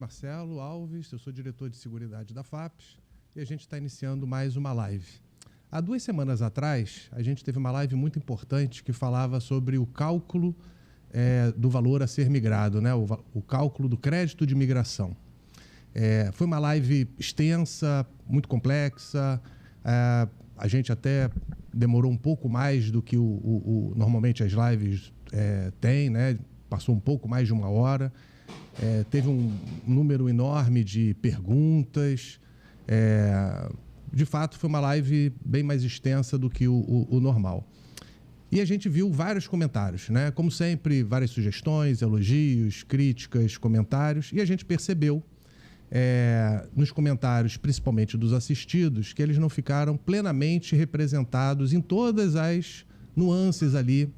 Marcelo Alves, eu sou diretor de Seguridade da FAPES e a gente está iniciando mais uma live. Há 2 semanas atrás, a gente teve uma live muito importante que falava sobre o cálculo do valor a ser migrado, né? O cálculo do crédito de migração. Foi uma live extensa, muito complexa, a gente até demorou um pouco mais do que normalmente as lives têm, né? Passou um pouco mais de 1 hora. Teve um número enorme de perguntas. De fato, foi uma live bem mais extensa do que o normal. E a gente viu vários comentários, né? Como sempre, várias sugestões, elogios, críticas, comentários. E a gente percebeu, nos comentários, principalmente dos assistidos, que eles não ficaram plenamente representados em todas as nuances ali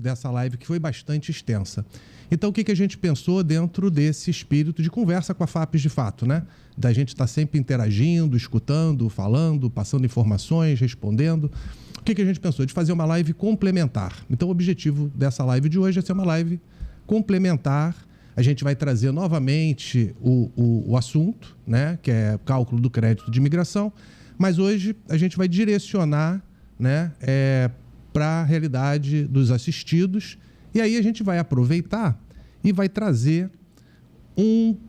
dessa live, que foi bastante extensa. Então, o que a gente pensou dentro desse espírito de conversa com a FAPES de fato, né? Da gente estar sempre interagindo, escutando, falando, passando informações, respondendo. O que a gente pensou? De fazer uma live complementar. Então, o objetivo dessa live de hoje é ser uma live complementar. A gente vai trazer novamente o assunto, né? Que é cálculo do crédito de imigração, mas hoje a gente vai direcionar, né? Para a realidade dos assistidos. E aí a gente vai aproveitar e vai trazer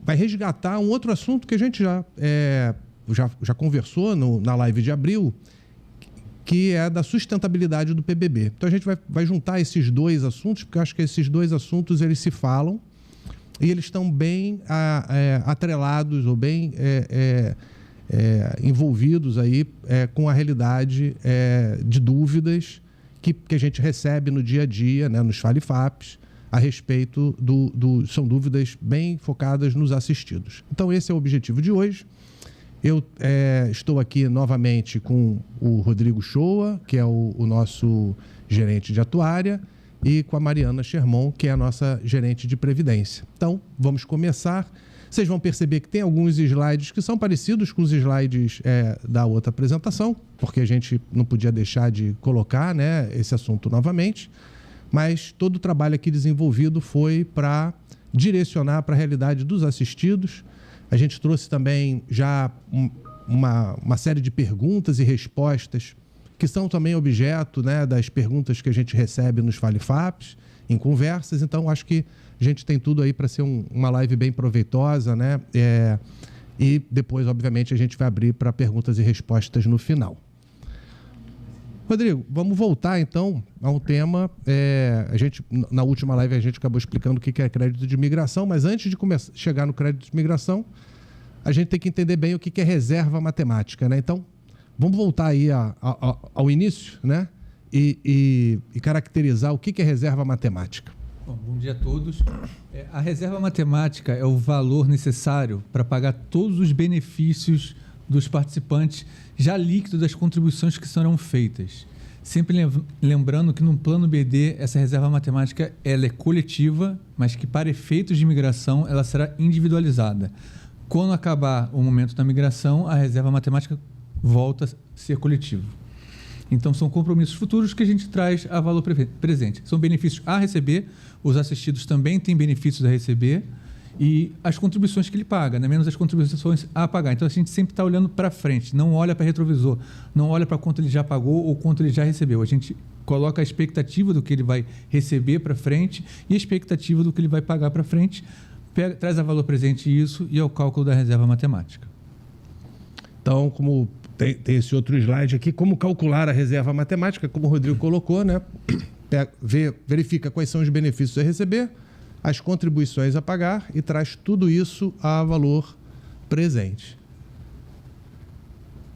vai resgatar um outro assunto que a gente já conversou na live de abril, que é da sustentabilidade do PBB. Então a gente vai juntar esses 2 assuntos, porque eu acho que esses 2 assuntos eles se falam e eles estão bem atrelados ou bem envolvidos aí com a realidade de dúvidas que a gente recebe no dia a dia, né, nos Fale FAPES, a respeito são dúvidas bem focadas nos assistidos. Então, esse é o objetivo de hoje. Eu estou aqui novamente com o Rodrigo Shoa, que é o nosso gerente de atuária, e com a Mariana Sherman, que é a nossa gerente de previdência. Então, vamos começar. Vocês vão perceber que tem alguns slides que são parecidos com os slides da outra apresentação, porque a gente não podia deixar de colocar, né, esse assunto novamente, mas todo o trabalho aqui desenvolvido foi para direcionar para a realidade dos assistidos. A gente trouxe também já uma série de perguntas e respostas que são também objeto, né, das perguntas que a gente recebe nos Fale FAPES, em conversas. Então, acho que a gente tem tudo aí para ser uma live bem proveitosa, né? E depois, obviamente, a gente vai abrir para perguntas e respostas no final. Rodrigo, vamos voltar, então, a um tema. Na última live, a gente acabou explicando o que é crédito de imigração, mas antes de chegar no crédito de imigração, a gente tem que entender bem o que é reserva matemática, né? Então, vamos voltar aí ao início, né? E caracterizar o que é reserva matemática. Bom dia a todos. A reserva matemática é o valor necessário para pagar todos os benefícios dos participantes já líquidos das contribuições que serão feitas. Sempre lembrando que no plano BD essa reserva matemática ela é coletiva, mas que para efeitos de imigração ela será individualizada. Quando acabar o momento da migração, a reserva matemática volta a ser coletiva. Então, são compromissos futuros que a gente traz a valor presente. São benefícios a receber, os assistidos também têm benefícios a receber e as contribuições que ele paga, né? Menos as contribuições a pagar. Então, a gente sempre está olhando para frente, não olha para retrovisor, não olha para quanto ele já pagou ou quanto ele já recebeu. A gente coloca a expectativa do que ele vai receber para frente e a expectativa do que ele vai pagar para frente, traz a valor presente isso e é o cálculo da reserva matemática. Então, como tem esse outro slide aqui, como calcular a reserva matemática, como o Rodrigo colocou, né? Verifica quais são os benefícios a receber, as contribuições a pagar e traz tudo isso a valor presente.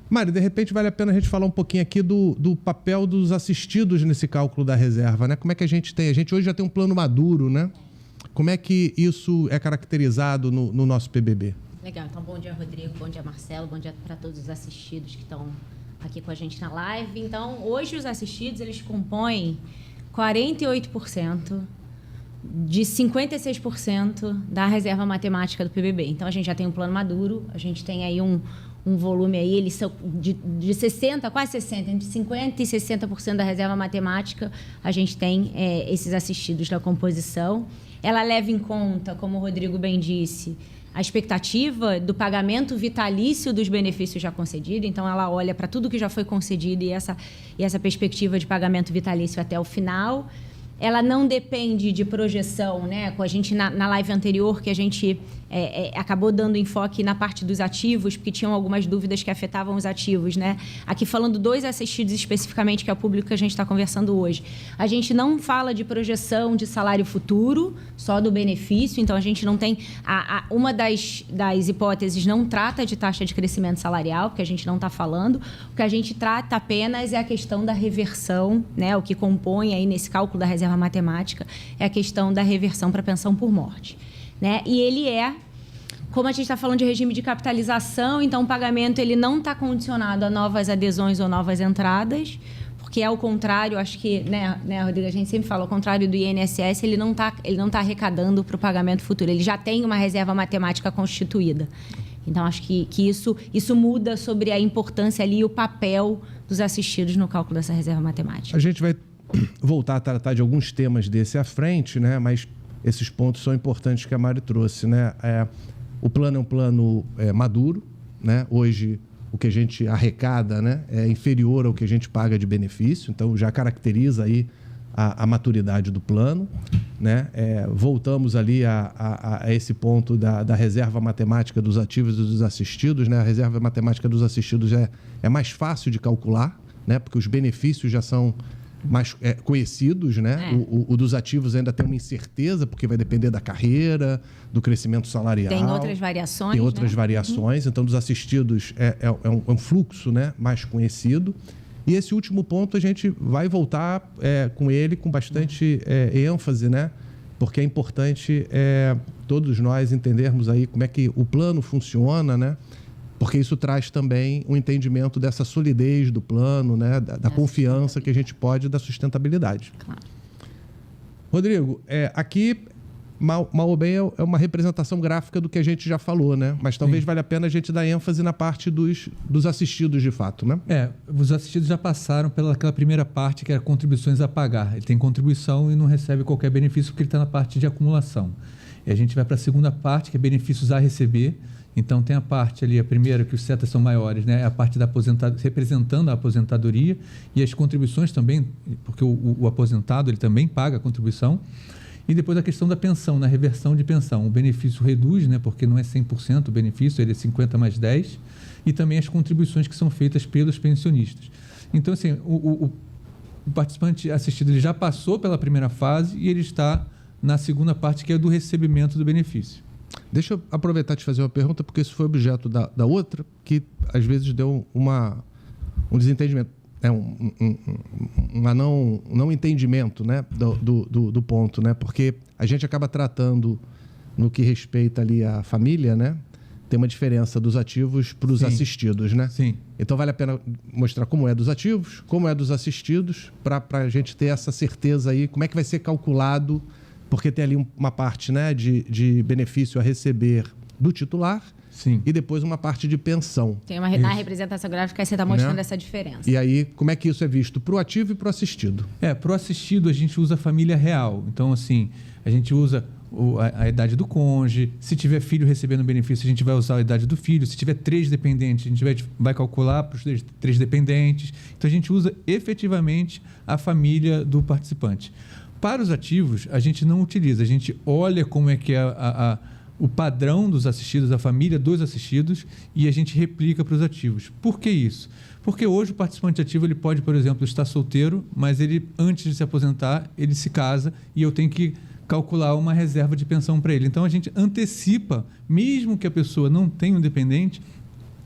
Mari, de repente vale a pena a gente falar um pouquinho aqui do papel dos assistidos nesse cálculo da reserva, né? Como é que a gente tem? A gente hoje já tem um plano maduro, né? Como é que isso é caracterizado no nosso PBB? Legal, então bom dia, Rodrigo, bom dia, Marcelo, bom dia para todos os assistidos que estão aqui com a gente na live. Então, hoje os assistidos, eles compõem 48% de 56% da reserva matemática do PBB. Então, a gente já tem um plano maduro, a gente tem aí um volume aí, eles são de 60, quase 60, entre 50% e 60% da reserva matemática, a gente tem esses assistidos da composição. ela leva em conta, como o Rodrigo bem disse, a expectativa do pagamento vitalício dos benefícios já concedidos. Então, ela olha para tudo que já foi concedido e essa perspectiva de pagamento vitalício até o final. Ela não depende de projeção, né? Com a gente, na live anterior, que a gente acabou dando enfoque na parte dos ativos, porque tinham algumas dúvidas que afetavam os ativos, né? Aqui falando dos assistidos especificamente, que é o público que a gente está conversando hoje. A gente não fala de projeção de salário futuro, só do benefício. Então, a gente não tem... uma das hipóteses não trata de taxa de crescimento salarial, porque a gente não está falando. O que a gente trata apenas é a questão da reversão, né? O que compõe aí nesse cálculo da reserva matemática é a questão da reversão para pensão por morte, né? E ele como a gente está falando de regime de capitalização, então o pagamento ele não está condicionado a novas adesões ou novas entradas, porque ao contrário, acho que, né, Rodrigo, a gente sempre fala, ao contrário do INSS, ele não tá arrecadando para o pagamento futuro, ele já tem uma reserva matemática constituída. Então, acho que isso muda sobre a importância ali e o papel dos assistidos no cálculo dessa reserva matemática. A gente vai voltar a tratar de alguns temas desse à frente, né? Mas esses pontos são importantes que a Mari trouxe, né? O plano é um plano maduro, né? Hoje, o que a gente arrecada, né, é inferior ao que a gente paga de benefício, então já caracteriza aí a maturidade do plano, né? Voltamos ali a esse ponto da reserva matemática dos ativos e dos assistidos, né? A reserva matemática dos assistidos é mais fácil de calcular, né? Porque os benefícios já são mais conhecidos, né? O dos ativos ainda tem uma incerteza, porque vai depender da carreira, do crescimento salarial. Tem outras variações. Tem outras variações. Então, dos assistidos é um fluxo, né, mais conhecido. E esse último ponto a gente vai voltar com ele com bastante ênfase, né? Porque é importante todos nós entendermos aí como é que o plano funciona, né? Porque isso traz também um entendimento dessa solidez do plano, né? Da confiança que a gente pode, da sustentabilidade. Claro. Rodrigo, aqui, mal ou bem, é uma representação gráfica do que a gente já falou, né? Mas talvez valha a pena a gente dar ênfase na parte dos assistidos, de fato, né? Os assistidos já passaram pelaquela primeira parte, que era contribuições a pagar. Ele tem contribuição e não recebe qualquer benefício, porque ele está na parte de acumulação. E a gente vai para a segunda parte, que é benefícios a receber. Então, tem a parte ali, a primeira, que os setas são maiores, né? É a parte da representando a aposentadoria e as contribuições também, porque o aposentado ele também paga a contribuição. E depois a questão da pensão, na reversão de pensão. O benefício reduz, né? Porque não é 100% o benefício, ele é 50 mais 10. E também as contribuições que são feitas pelos pensionistas. Então, assim, o participante assistido ele já passou pela primeira fase e ele está na segunda parte, que é do recebimento do benefício. Deixa eu aproveitar e te fazer uma pergunta, porque isso foi objeto da outra, que às vezes deu um desentendimento, um não entendimento, né, do ponto, né? Porque a gente acaba tratando, no que respeita ali à família, né? Tem uma diferença dos ativos para os assistidos, né? Sim. Então vale a pena mostrar como é dos ativos, como é dos assistidos, para a gente ter essa certeza aí, como é que vai ser calculado. Porque tem ali uma parte, né, de benefício a receber do titular. Sim. E depois uma parte de pensão. Tem na representação gráfica, você está mostrando, né, essa diferença. E aí, como é que isso é visto para o ativo e para o assistido? Para o assistido, a gente usa a família real. Então, assim, a gente usa a idade do cônjuge. Se tiver filho recebendo benefício, a gente vai usar a idade do filho. Se tiver 3 dependentes, a gente vai calcular para os 3 dependentes. Então, a gente usa efetivamente a família do participante. Para os ativos, a gente não utiliza. A gente olha como é que é o padrão dos assistidos, a família dos assistidos, e a gente replica para os ativos. Por que isso? Porque hoje o participante ativo ele pode, por exemplo, estar solteiro, mas ele, antes de se aposentar, ele se casa e eu tenho que calcular uma reserva de pensão para ele. Então, a gente antecipa, mesmo que a pessoa não tenha um dependente,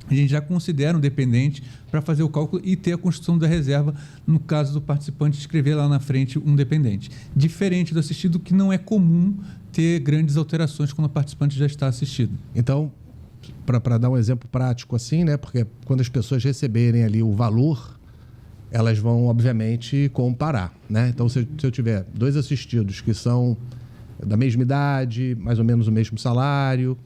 a gente já considera um dependente para fazer o cálculo e ter a construção da reserva, no caso do participante escrever lá na frente um dependente. Diferente do assistido, que não é comum ter grandes alterações quando o participante já está assistido. Então, para dar um exemplo prático assim, né? Porque quando as pessoas receberem ali o valor, elas vão, obviamente, comparar, né? Então, se eu tiver 2 assistidos que são da mesma idade, mais ou menos o mesmo salário,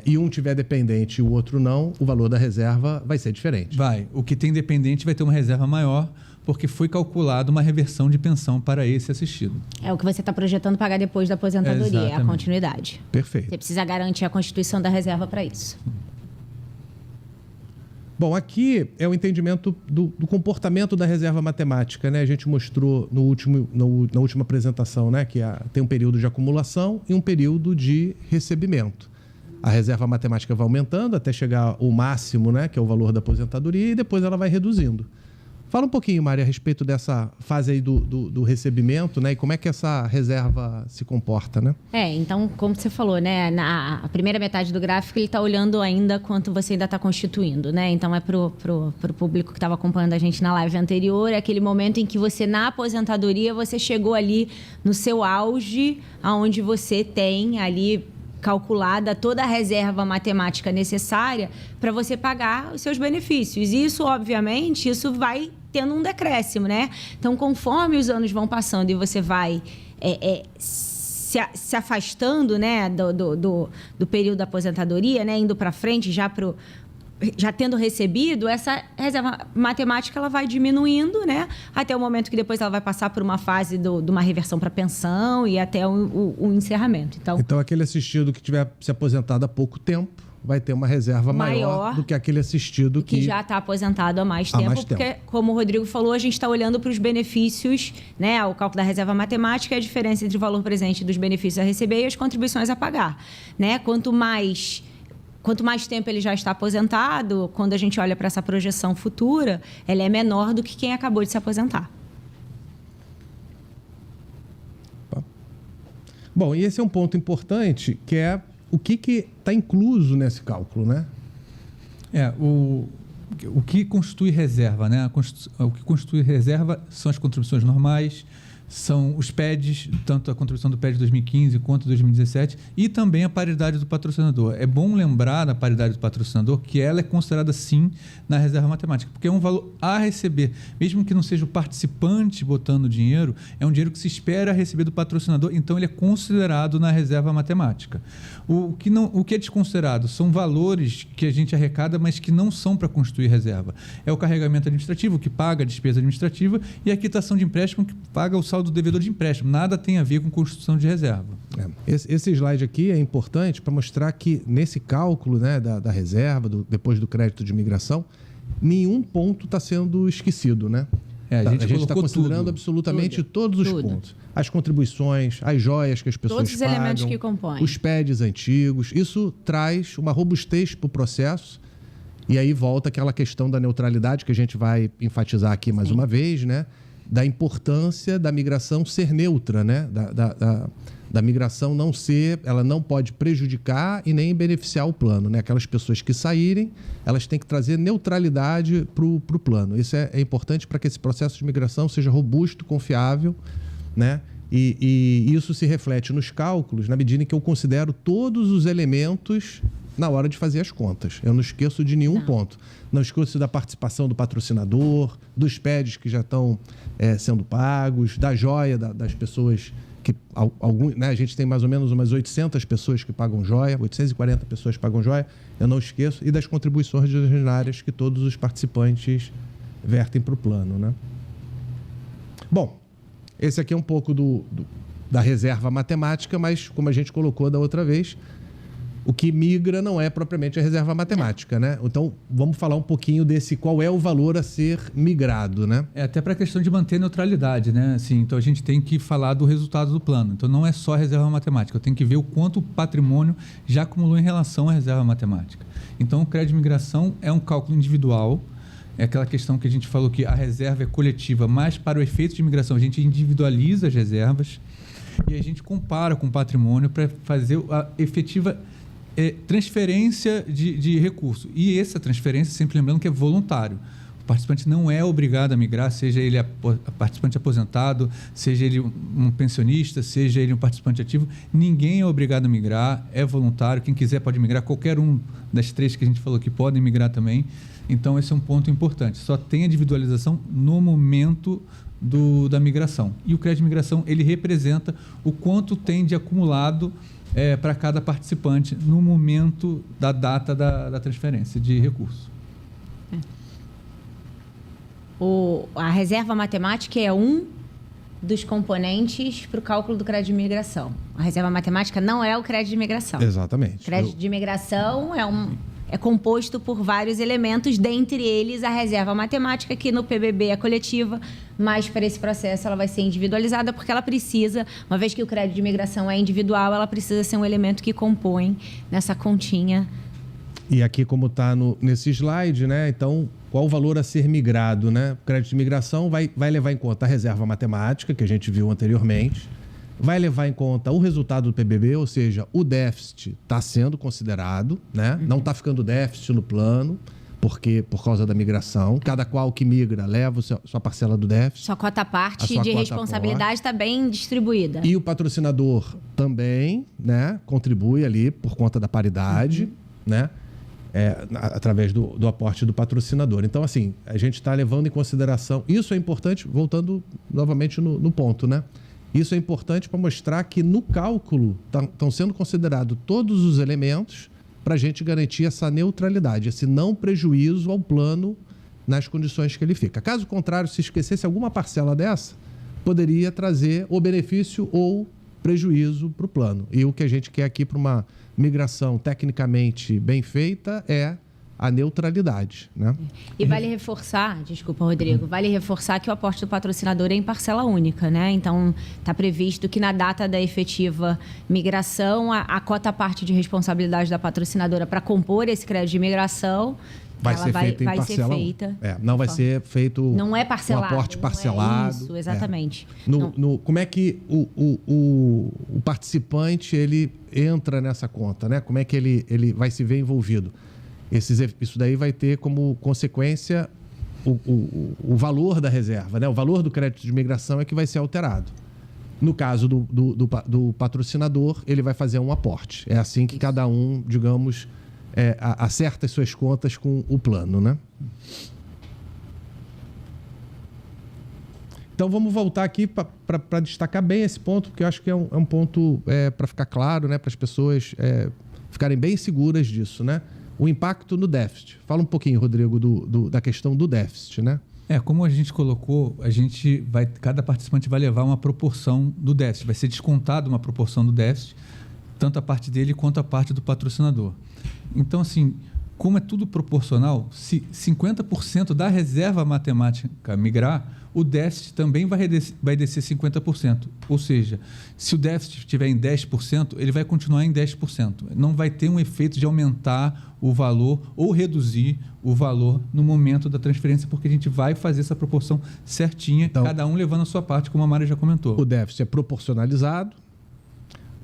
e um tiver dependente e o outro não, o valor da reserva vai ser diferente. O que tem dependente vai ter uma reserva maior, porque foi calculada uma reversão de pensão para esse assistido. É o que você está projetando pagar depois da aposentadoria, é a continuidade. Perfeito. Você precisa garantir a constituição da reserva para isso. Bom, aqui é o entendimento do comportamento da reserva matemática, né? A gente mostrou na última apresentação, né, que tem um período de acumulação e um período de recebimento. A reserva matemática vai aumentando até chegar ao máximo, né, que é o valor da aposentadoria, e depois ela vai reduzindo. Fala um pouquinho, Mari, a respeito dessa fase aí do recebimento, né? E como é que essa reserva se comporta, né? Então, como você falou, né? A primeira metade do gráfico, ele está olhando ainda quanto você ainda está constituindo, né? Então, é pro público que estava acompanhando a gente na live anterior, é aquele momento em que você, na aposentadoria, você chegou ali no seu auge, aonde você tem ali calculada toda a reserva matemática necessária para você pagar os seus benefícios. E isso, obviamente, isso vai tendo um decréscimo, né? Então, conforme os anos vão passando e você vai se afastando, né, do período da aposentadoria, né, indo para frente, já tendo recebido, essa reserva matemática ela vai diminuindo, né? Até o momento que depois ela vai passar por uma fase de uma reversão para pensão e até o encerramento. Então, aquele assistido que tiver se aposentado há pouco tempo vai ter uma reserva maior do que aquele assistido que já está aposentado há mais tempo, porque, como o Rodrigo falou, a gente está olhando para os benefícios, né? O cálculo da reserva matemática é a diferença entre o valor presente dos benefícios a receber e as contribuições a pagar, né? Quanto mais tempo ele já está aposentado, quando a gente olha para essa projeção futura, ela é menor do que quem acabou de se aposentar. Bom, e esse é um ponto importante, que é o que está incluso nesse cálculo, né? O que constitui reserva, né? O que constitui reserva são as contribuições normais, são os PEDs, tanto a contribuição do PED de 2015 quanto 2017, e também a paridade do patrocinador. É bom lembrar da paridade do patrocinador que ela é considerada, sim, na reserva matemática, porque é um valor a receber. Mesmo que não seja o participante botando dinheiro, é um dinheiro que se espera receber do patrocinador, então ele é considerado na reserva matemática. O que é desconsiderado são valores que a gente arrecada, mas que não são para constituir reserva. É o carregamento administrativo, que paga a despesa administrativa, e a quitação de empréstimo, que paga o saldo do devedor de empréstimo. Nada tem a ver com constituição de reserva. Esse slide aqui é importante para mostrar que nesse cálculo, né, da reserva, depois do crédito de imigração, nenhum ponto está sendo esquecido, né? A gente está considerando absolutamente todos os pontos. As contribuições, as joias que as pessoas todos os pagam, elementos que compõem. os PEDs antigos. Isso traz uma robustez para o processo. E aí volta aquela questão da neutralidade que a gente vai enfatizar aqui mais uma vez, né? Da importância da migração ser neutra, né? Da migração não ser, ela não pode prejudicar e nem beneficiar o plano, né? Aquelas pessoas que saírem, elas têm que trazer neutralidade para o plano. Isso é importante para que esse processo de migração seja robusto, confiável, né? E isso se reflete nos cálculos na medida em que eu considero todos os elementos na hora de fazer as contas. Eu não esqueço de nenhum ponto. Não esqueço da participação do patrocinador, dos PEDs que já estão sendo pagos, da joia das pessoas que... né, a gente tem mais ou menos umas 800 pessoas que pagam joia, 840 pessoas pagam joia, eu não esqueço, e das contribuições ordinárias que todos os participantes vertem para o plano, né? Bom, esse aqui é um pouco da reserva matemática, mas como a gente colocou da outra vez, o que migra não é propriamente a reserva matemática, né? Então, vamos falar um pouquinho qual é o valor a ser migrado, né? Até para a questão de manter neutralidade, né? Assim, então, a gente tem que falar do resultado do plano. Então, não é só a reserva matemática. Eu tenho que ver o quanto o patrimônio já acumulou em relação à reserva matemática. Então, o crédito de migração é um cálculo individual. É aquela questão que a gente falou que a reserva é coletiva, mas para o efeito de migração, a gente individualiza as reservas e a gente compara com o patrimônio para fazer a efetiva transferência de recurso. E essa transferência, sempre lembrando que é voluntário. O participante não é obrigado a migrar, seja ele participante aposentado, seja ele um pensionista, seja ele um participante ativo. Ninguém é obrigado a migrar, é voluntário. Quem quiser pode migrar. Qualquer um das três que a gente falou que podem migrar também. Então, esse é um ponto importante. Só tem a individualização no momento da migração. E o crédito de migração, ele representa o quanto tem de acumulado para cada participante no momento da data da transferência de recurso. a reserva matemática é um dos componentes para o cálculo do crédito de imigração. A reserva matemática não é o crédito de imigração. Exatamente. O crédito de imigração é composto por vários elementos, dentre eles a reserva matemática, que no PBB é coletiva, mas para esse processo ela vai ser individualizada, porque ela precisa, uma vez que o crédito de imigração é individual, ela precisa ser um elemento que compõe nessa continha. E aqui, como está nesse slide, né? Então, qual o valor a ser migrado, né? O crédito de imigração vai levar em conta a reserva matemática, que a gente viu anteriormente, vai levar em conta o resultado do PBB, ou seja, o déficit está sendo considerado, né? Não está ficando déficit no plano, por causa da migração. Cada qual que migra leva sua parcela do déficit. Sua cota parte de responsabilidade está bem distribuída. E o patrocinador também, né? Contribui ali por conta da paridade, né? Através do aporte do patrocinador. Então, assim, a gente está levando em consideração... Isso é importante, voltando novamente no ponto, né? Isso é importante para mostrar que no cálculo estão sendo considerados todos os elementos para a gente garantir essa neutralidade, esse não prejuízo ao plano nas condições que ele fica. Caso contrário, se esquecesse alguma parcela dessa, poderia trazer o benefício ou prejuízo para o plano. E o que a gente quer aqui para uma migração tecnicamente bem feita é a neutralidade, né? E vale reforçar, desculpa, Rodrigo, vale reforçar que o aporte do patrocinador é em parcela única, né? Então, está previsto que na data da efetiva migração, a cota parte de responsabilidade da patrocinadora para compor esse crédito de imigração vai ser feita em parcela. Não vai ser feito não é parcelado, um aporte parcelado. Isso, exatamente. Como é que o participante ele entra nessa conta, né? Como é que ele vai se ver envolvido? Isso daí vai ter como consequência o valor da reserva, né? O valor do crédito de imigração é que vai ser alterado. No caso do patrocinador, ele vai fazer um aporte. É assim que cada um, digamos, acerta as suas contas com o plano, né? Então, vamos voltar aqui para destacar bem esse ponto, porque eu acho que é um ponto para ficar claro, né? Para as pessoas ficarem bem seguras disso, né? O impacto no déficit. Fala um pouquinho, Rodrigo, da questão do déficit, né? Como a gente colocou, cada participante vai levar uma proporção do déficit. Vai ser descontado uma proporção do déficit, tanto a parte dele quanto a parte do patrocinador. Então, assim, como é tudo proporcional, se 50% da reserva matemática migrar, o déficit também vai descer 50%. Ou seja, se o déficit estiver em 10%, ele vai continuar em 10%. Não vai ter um efeito de aumentar o valor ou reduzir o valor no momento da transferência, porque a gente vai fazer essa proporção certinha, então, cada um levando a sua parte, como a Mari já comentou. O déficit é proporcionalizado.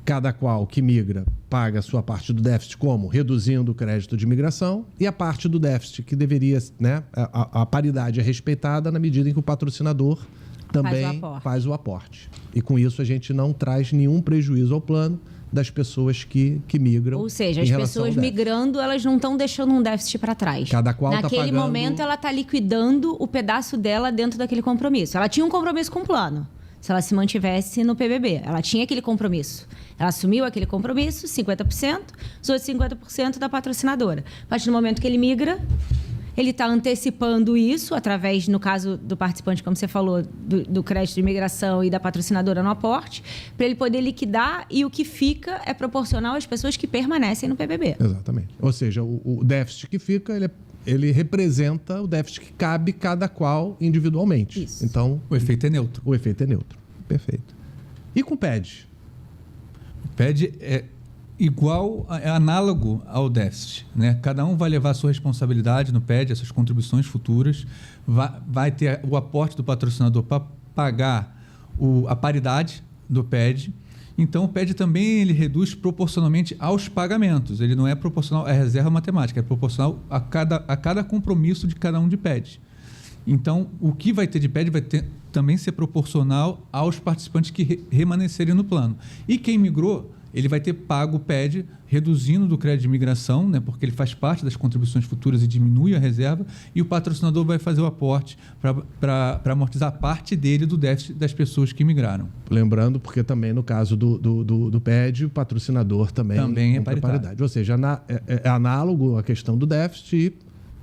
Cada qual que migra paga a sua parte do déficit, como? Reduzindo o crédito de imigração, e a parte do déficit que deveria, né, a paridade é respeitada na medida em que o patrocinador também faz o aporte. E com isso a gente não traz nenhum prejuízo ao plano das pessoas que migram. Ou seja, as pessoas migrando, elas não estão deixando um déficit para trás. Cada qual está pagando... Naquele momento, ela está liquidando o pedaço dela dentro daquele compromisso. Ela tinha um compromisso com o plano. Se ela se mantivesse no PBB. Ela tinha aquele compromisso. Ela assumiu aquele compromisso, 50%, os outros 50% da patrocinadora. A partir do momento que ele migra, ele está antecipando isso, através, no caso do participante, como você falou, do crédito de imigração e da patrocinadora no aporte, para ele poder liquidar, e o que fica é proporcional às pessoas que permanecem no PBB. Exatamente. Ou seja, o déficit que fica, ele representa o déficit que cabe cada qual individualmente. Isso. Então, o efeito é neutro. O efeito é neutro. Perfeito. E com o PED? O PED é análogo ao déficit, né? Cada um vai levar a sua responsabilidade no PED, essas contribuições futuras, vai ter o aporte do patrocinador para pagar a paridade do PED. Então, o PED também ele reduz proporcionalmente aos pagamentos. Ele não é proporcional à reserva matemática, é proporcional a cada compromisso de cada um de PED. Então, o que vai ter de PED vai também ser proporcional aos participantes que remanescerem no plano. E quem migrou, ele vai ter pago o PED, reduzindo do crédito de imigração, né, porque ele faz parte das contribuições futuras e diminui a reserva, e o patrocinador vai fazer o aporte para amortizar a parte dele do déficit das pessoas que migraram. Lembrando, porque também no caso do PED, o patrocinador também é paridade. Ou seja, é análogo à questão do déficit, e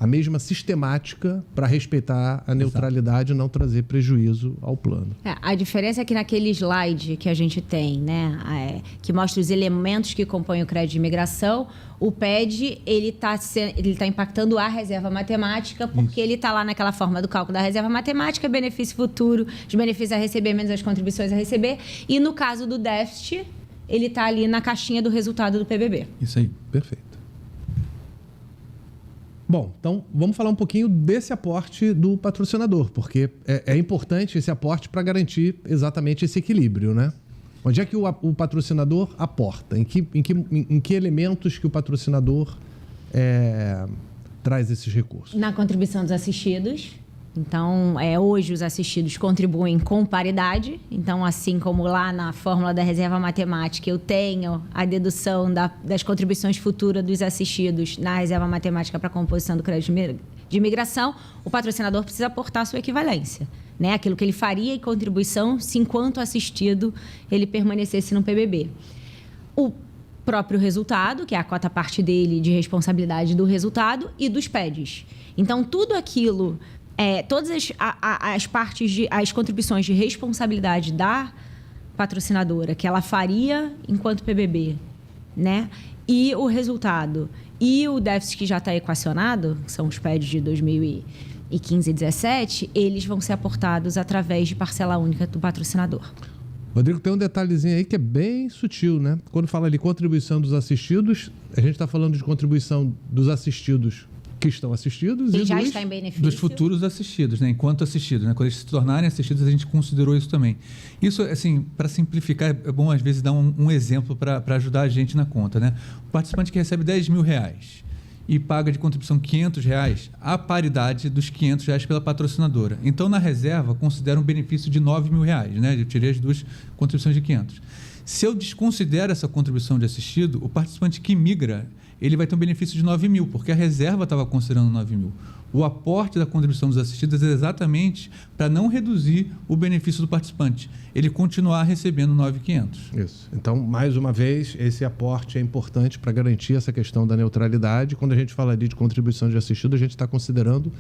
a mesma sistemática para respeitar a neutralidade e não trazer prejuízo ao plano. A diferença é que naquele slide que a gente tem, né, que mostra os elementos que compõem o crédito de imigração, o PED ele tá impactando a reserva matemática, porque ele está lá naquela forma do cálculo da reserva matemática, benefício futuro, os benefícios a receber menos as contribuições a receber, e no caso do déficit, ele está ali na caixinha do resultado do PBB. Isso aí, perfeito. Bom, então vamos falar um pouquinho desse aporte do patrocinador, porque é importante esse aporte para garantir exatamente esse equilíbrio, né? Onde é que o patrocinador aporta? Em que elementos que o patrocinador traz esses recursos? Na contribuição dos assistidos. Então, hoje os assistidos contribuem com paridade. Então, assim como lá na fórmula da reserva matemática, eu tenho a dedução das contribuições futuras dos assistidos na reserva matemática para a composição do crédito de imigração, o patrocinador precisa aportar a sua equivalência, né? Aquilo que ele faria em contribuição se, enquanto assistido, ele permanecesse no PBB. O próprio resultado, que é a cota parte dele de responsabilidade do resultado, e dos PEDs. Então, tudo aquilo... todas as partes, as contribuições de responsabilidade da patrocinadora que ela faria enquanto PBB, né? E o resultado e o déficit que já está equacionado, que são os PEDs de 2015 e 2017, eles vão ser aportados através de parcela única do patrocinador. Rodrigo, tem um detalhezinho aí que é bem sutil, né? Quando fala de contribuição dos assistidos, a gente está falando de contribuição dos assistidos que estão assistidos e já está em benefício. Dos futuros assistidos, né? Enquanto assistidos, né? Quando eles se tornarem assistidos, a gente considerou isso também. Isso, assim, para simplificar, é bom às vezes dar um exemplo para ajudar a gente na conta, né? O participante que recebe R$10.000 e paga de contribuição R$500, a paridade dos R$500 pela patrocinadora. Então, na reserva, considera um benefício de R$9.000, né? Eu tirei as duas contribuições de 500. Se eu desconsidero essa contribuição de assistido, o participante que migra, ele vai ter um benefício de 9.000, porque a reserva estava considerando 9.000. O aporte da contribuição dos assistidos é exatamente para não reduzir o benefício do participante, ele continuar recebendo 9.500. Isso. Então, mais uma vez, esse aporte é importante para garantir essa questão da neutralidade. Quando a gente fala ali de contribuição de assistido, a gente está considerando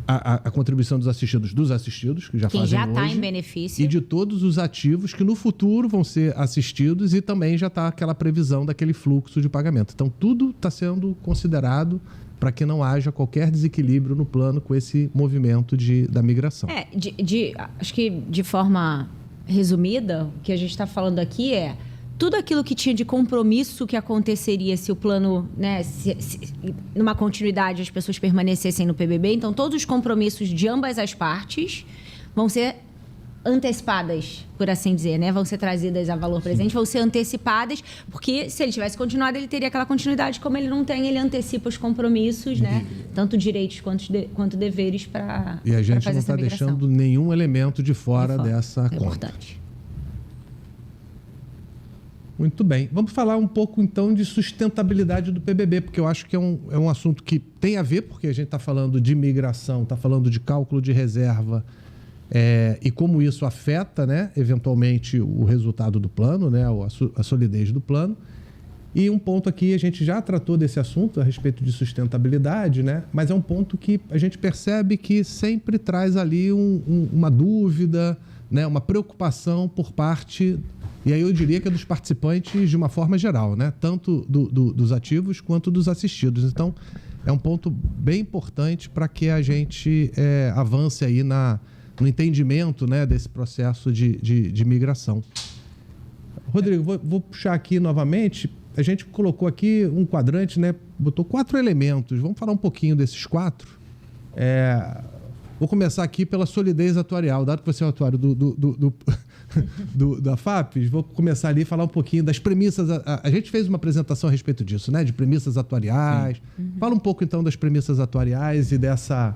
a contribuição dos assistidos, que já quem fazem já hoje, está em benefício, e de todos os ativos que no futuro vão ser assistidos, e também já está aquela previsão daquele fluxo de pagamento. Então, tudo está sendo considerado para que não haja qualquer desequilíbrio no plano com esse movimento da migração. Acho que de forma resumida, o que a gente está falando aqui é tudo aquilo que tinha de compromisso que aconteceria se o plano, né, numa continuidade as pessoas permanecessem no PBB. Então, todos os compromissos de ambas as partes vão ser antecipadas, por assim dizer, né? Vão ser trazidas a valor presente, vão ser antecipadas, porque se ele tivesse continuado, ele teria aquela continuidade. Como ele não tem, ele antecipa os compromissos, né? Tanto direitos quanto deveres para fazer essa migração. E a gente não está deixando nenhum elemento de fora dessa conta. Importante. Muito bem. Vamos falar um pouco, então, de sustentabilidade do PBB, porque eu acho que é um assunto que tem a ver, porque a gente está falando de migração, está falando de cálculo de reserva, e como isso afeta, né, eventualmente, o resultado do plano, né, a solidez do plano. E um ponto aqui, a gente já tratou desse assunto a respeito de sustentabilidade, né, mas é um ponto que a gente percebe que sempre traz ali uma dúvida, né, uma preocupação por parte... E aí eu diria que é dos participantes de uma forma geral, né? Tanto dos ativos quanto dos assistidos. Então, é um ponto bem importante para que a gente avance aí no entendimento, né, desse processo de migração. Rodrigo, vou puxar aqui novamente. A gente colocou aqui um quadrante, né? Botou 4 elementos. Vamos falar um pouquinho desses 4. Vou começar aqui pela solidez atuarial. Dado que você é o atuário da FAPES, vou começar ali a falar um pouquinho das premissas. A gente fez uma apresentação a respeito disso, né? De premissas atuariais. Fala um pouco, então, das premissas atuariais e dessa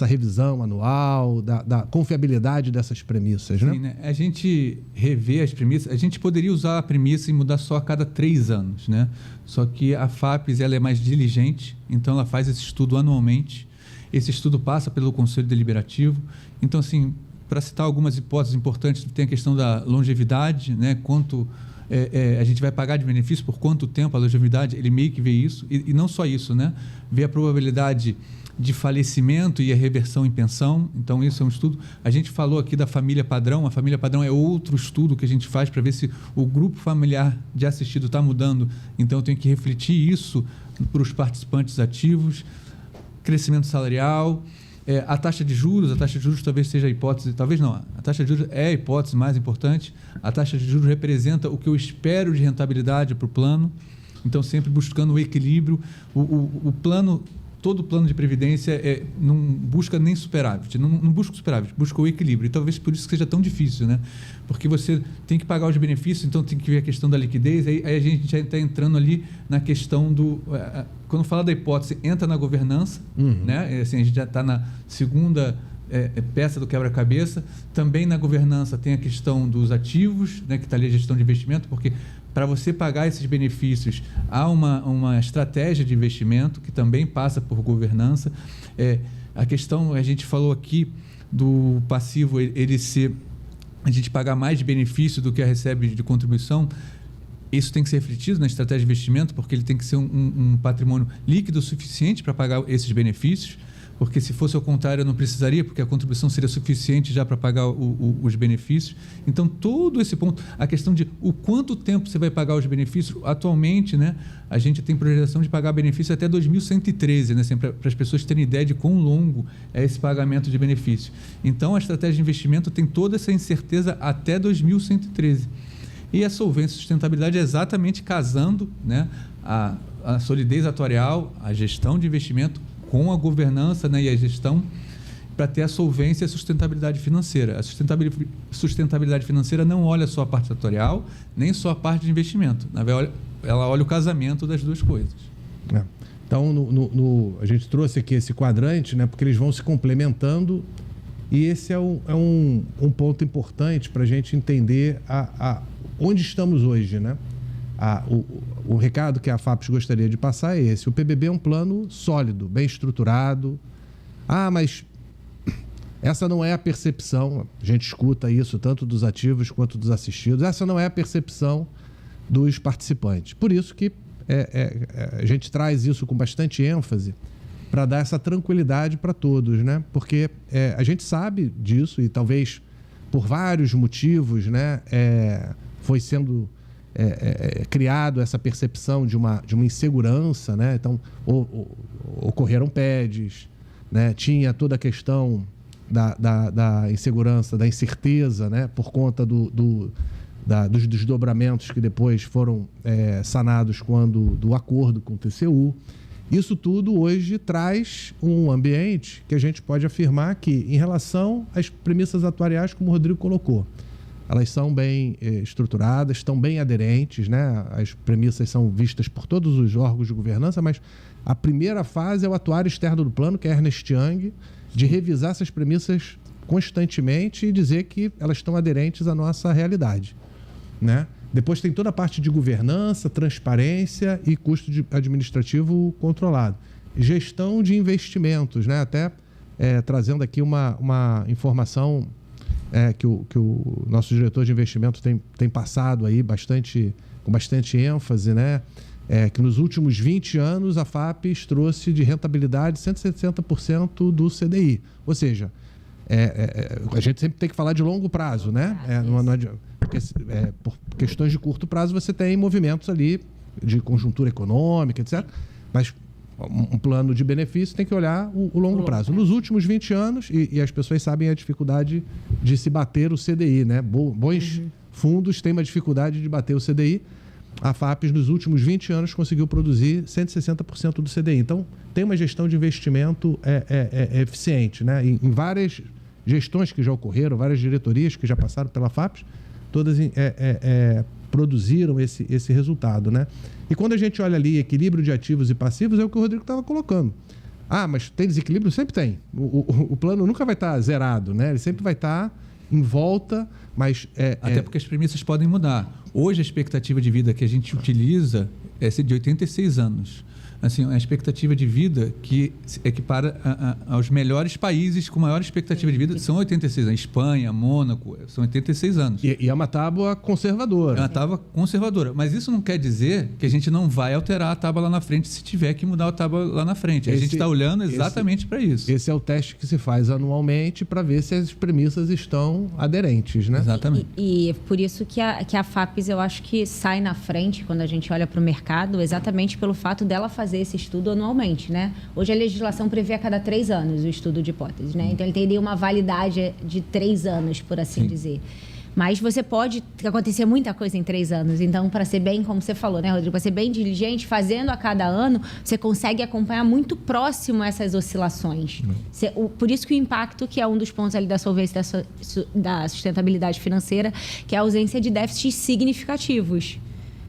revisão anual, da confiabilidade dessas premissas, né? Sim, né? A gente revê as premissas. A gente poderia usar a premissa e mudar só a cada 3 anos, né? Só que a FAPES, ela é mais diligente, então ela faz esse estudo anualmente. Esse estudo passa pelo Conselho Deliberativo. Então, assim, para citar algumas hipóteses importantes, tem a questão da longevidade, né? Quanto a gente vai pagar de benefício, por quanto tempo a longevidade, ele meio que vê isso. E não só isso, né? Vê a probabilidade de falecimento e a reversão em pensão. Então, isso é um estudo. A gente falou aqui da família padrão. A família padrão é outro estudo que a gente faz para ver se o grupo familiar de assistido está mudando. Então, eu tenho que refletir isso para os participantes ativos. Crescimento salarial, a taxa de juros talvez seja a hipótese, talvez não, a taxa de juros é a hipótese mais importante. A taxa de juros representa o que eu espero de rentabilidade para o plano. Então, sempre buscando o equilíbrio. O plano, todo plano de previdência não busca nem superávit, não busca superávit, busca o equilíbrio. E talvez por isso que seja tão difícil, né? Porque você tem que pagar os benefícios, então tem que ver a questão da liquidez. Aí a gente já está entrando ali na questão do... Quando fala da hipótese, entra na governança, né? Assim, a gente já está na segunda peça do quebra-cabeça. Também na governança tem a questão dos ativos, né? Que está ali a gestão de investimento, porque para você pagar esses benefícios, há uma estratégia de investimento que também passa por governança. A questão, a gente falou aqui do passivo, a gente pagar mais de benefício do que recebe de contribuição. Isso tem que ser refletido na estratégia de investimento, porque ele tem que ser um patrimônio líquido suficiente para pagar esses benefícios. Porque se fosse ao contrário, eu não precisaria, porque a contribuição seria suficiente já para pagar os benefícios. Então, todo esse ponto, a questão de o quanto tempo você vai pagar os benefícios, atualmente, né, a gente tem projeção de pagar benefício até 2113, né, para as pessoas terem ideia de quão longo é esse pagamento de benefício. Então, a estratégia de investimento tem toda essa incerteza até 2113. E a solvência e sustentabilidade é exatamente casando, né, a solidez atuarial, a gestão de investimento com a governança, né, e a gestão, para ter a solvência e a sustentabilidade financeira. A sustentabilidade financeira não olha só a parte atuarial, nem só a parte de investimento. Ela olha o casamento das duas coisas. Então, a gente trouxe aqui esse quadrante, né, porque eles vão se complementando, e esse é um ponto importante para a gente entender onde estamos hoje, né? O recado que a FAPES gostaria de passar é esse. O PBB é um plano sólido, bem estruturado. Mas essa não é a percepção, a gente escuta isso tanto dos ativos quanto dos assistidos, essa não é a percepção dos participantes. Por isso que a gente traz isso com bastante ênfase para dar essa tranquilidade para todos, né? Porque a gente sabe disso e talvez por vários motivos, né, foi sendo... criado essa percepção de uma insegurança, né? Então, ocorreram PEDs, né? Tinha toda a questão da insegurança, da incerteza, né? Por conta dos desdobramentos que depois foram sanados do acordo com o TCU. Isso tudo hoje traz um ambiente que a gente pode afirmar que, em relação às premissas atuariais, como o Rodrigo colocou, elas são bem estruturadas, estão bem aderentes, né? As premissas são vistas por todos os órgãos de governança, mas a primeira fase é o atuário externo do plano, que é Ernst Young, de revisar essas premissas constantemente e dizer que elas estão aderentes à nossa realidade, né? Depois tem toda a parte de governança, transparência e custo administrativo controlado. Gestão de investimentos, né? Até trazendo aqui uma informação... que o nosso diretor de investimento tem passado aí com bastante ênfase, né? Que nos últimos 20 anos a FAPES trouxe de rentabilidade 160% do CDI. Ou seja, a gente sempre tem que falar de longo prazo, né? Porque, por questões de curto prazo você tem movimentos ali de conjuntura econômica, etc. Mas um plano de benefício tem que olhar o longo prazo. Nos últimos 20 anos, e as pessoas sabem a dificuldade de se bater o CDI, né? Bons fundos têm uma dificuldade de bater o CDI. A FAPES, nos últimos 20 anos, conseguiu produzir 160% do CDI. Então, tem uma gestão de investimento eficiente, né? Em várias gestões que já ocorreram, várias diretorias que já passaram pela FAPES, todas produziram esse resultado, né? E quando a gente olha ali equilíbrio de ativos e passivos, é o que o Rodrigo estava colocando. Mas tem desequilíbrio? Sempre tem. O plano nunca vai estar zerado, né? Ele sempre vai estar em volta, mas... Até porque as premissas podem mudar. Hoje, a expectativa de vida que a gente utiliza é de 86 anos. assim, a expectativa de vida que se equipara aos melhores países com maior expectativa de vida, são 86 anos. Espanha, Mônaco, são 86 anos. E é uma tábua conservadora. É uma tábua conservadora. Mas isso não quer dizer que a gente não vai alterar a tábua lá na frente se tiver que mudar a tábua lá na frente. A gente está olhando exatamente para isso. Esse é o teste que se faz anualmente para ver se as premissas estão aderentes, né? Exatamente. E por isso que a FAPES, eu acho que sai na frente quando a gente olha para o mercado, exatamente pelo fato dela fazer esse estudo anualmente, né? Hoje a legislação prevê a cada 3 anos o estudo de hipótese, né? Então ele teria uma validade de 3 anos, por assim dizer. Mas você pode acontecer muita coisa em 3 anos. Então, para ser bem, como você falou, né, Rodrigo? Para ser bem diligente, fazendo a cada ano, você consegue acompanhar muito próximo essas oscilações. Por isso que o impacto, que é um dos pontos ali da solvência da sustentabilidade financeira, que é a ausência de déficits significativos.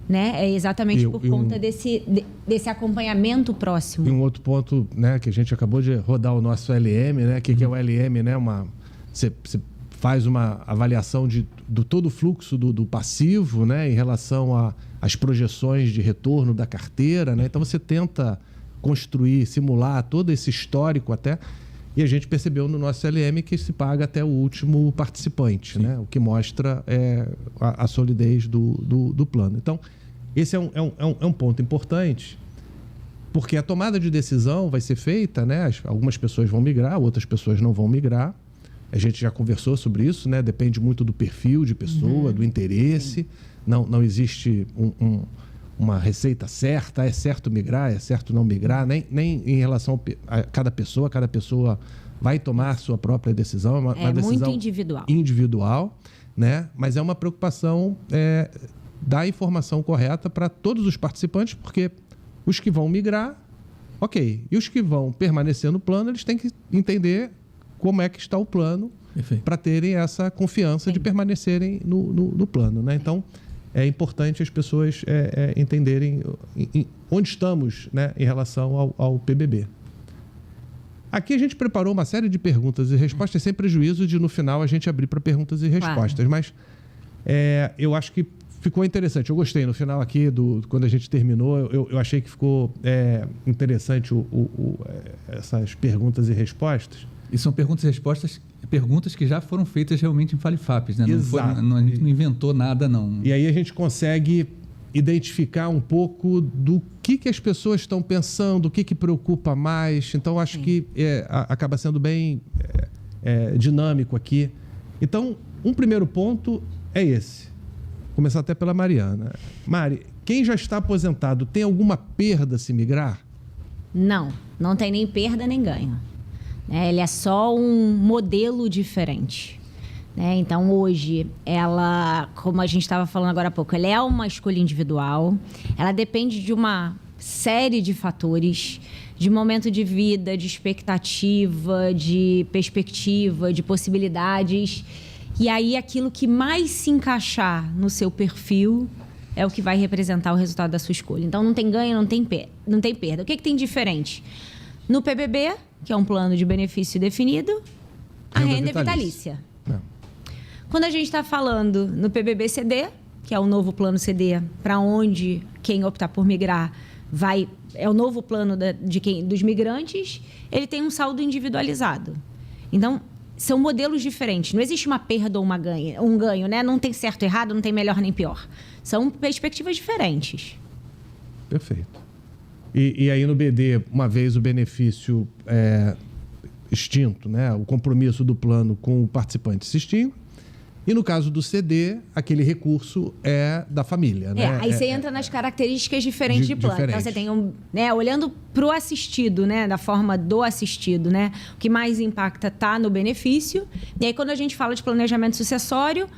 Né? É exatamente por conta desse acompanhamento próximo. E um outro ponto, né, que a gente acabou de rodar o nosso LM, né? Que é o LM, né? Você faz uma avaliação do todo o fluxo do passivo, né, em relação às projeções de retorno da carteira, né? Então você tenta construir, simular todo esse histórico até, e a gente percebeu no nosso LM que se paga até o último participante, né? O que mostra a solidez do plano. Então, esse é um ponto importante, porque a tomada de decisão vai ser feita, né? Algumas pessoas vão migrar, outras pessoas não vão migrar. A gente já conversou sobre isso, né? Depende muito do perfil de pessoa, do interesse. Não existe uma receita certa, é certo migrar, é certo não migrar, nem em relação a cada pessoa vai tomar sua própria decisão. É uma decisão muito individual, né? Mas é uma preocupação dar a informação correta para todos os participantes, porque os que vão migrar, ok. E os que vão permanecer no plano, eles têm que entender como é que está o plano para terem essa confiança de permanecerem no plano, né? Então, é importante as pessoas entenderem onde estamos, né, em relação ao PBB. Aqui a gente preparou uma série de perguntas e respostas, sem prejuízo de, no final, a gente abrir para perguntas e respostas. Claro. Mas eu acho que ficou interessante. Eu gostei no final aqui, quando a gente terminou, eu achei que ficou interessante essas perguntas e respostas. E são perguntas e respostas, perguntas que já foram feitas realmente em FAPES, né? Exato. A gente não inventou nada, não. E aí a gente consegue identificar um pouco do que as pessoas estão pensando, o que preocupa mais. Então, acho que acaba sendo bem dinâmico aqui. Então, um primeiro ponto é esse. Vou começar até pela Mariana. Mari, quem já está aposentado tem alguma perda se migrar? Não tem nem perda nem ganho. Ele é só um modelo diferente. Então, hoje, ela, como a gente estava falando agora há pouco, ela é uma escolha individual, ela depende de uma série de fatores, de momento de vida, de expectativa, de perspectiva, de possibilidades. E aí, aquilo que mais se encaixar no seu perfil é o que vai representar o resultado da sua escolha. Então, não tem ganho, não tem perda. O que tem diferente? No PBB, que é um plano de benefício definido, a renda é vitalícia. Quando a gente está falando no PBB-CD, que é o novo plano CD, para onde quem optar por migrar é o novo plano dos migrantes, ele tem um saldo individualizado. Então, são modelos diferentes. Não existe uma perda ou um ganho, né? Não tem certo ou errado, não tem melhor nem pior. São perspectivas diferentes. Perfeito. E aí no BD, uma vez o benefício extinto, né? O compromisso do plano com o participante se extingue. E no caso do CD, aquele recurso é da família, né? Aí você entra nas características diferentes de plano. Então você tem olhando para o assistido, né? Da forma do assistido, né? O que mais impacta está no benefício. E aí quando a gente fala de planejamento sucessório,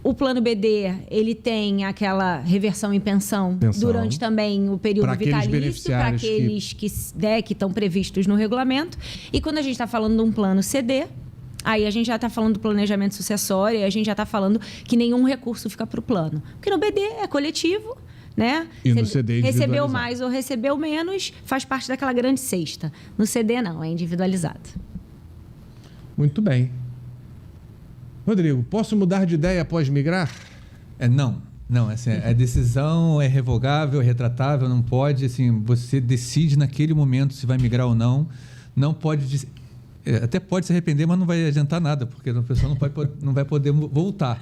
o plano BD, ele tem aquela reversão em pensão durante também o período vitalício, para aqueles que estão previstos no regulamento. E quando a gente está falando de um plano CD, aí a gente já está falando do planejamento sucessório, e a gente já está falando que nenhum recurso fica para o plano. Porque no BD é coletivo, né? E no CD recebeu mais ou recebeu menos, faz parte daquela grande cesta. No CD não, é individualizado. Muito bem. Rodrigo, posso mudar de ideia após migrar? Não. Não, assim, a decisão é revogável, é retratável, não pode, assim, você decide naquele momento se vai migrar ou não. Não pode, até pode se arrepender, mas não vai adiantar nada, porque a pessoa não vai poder voltar.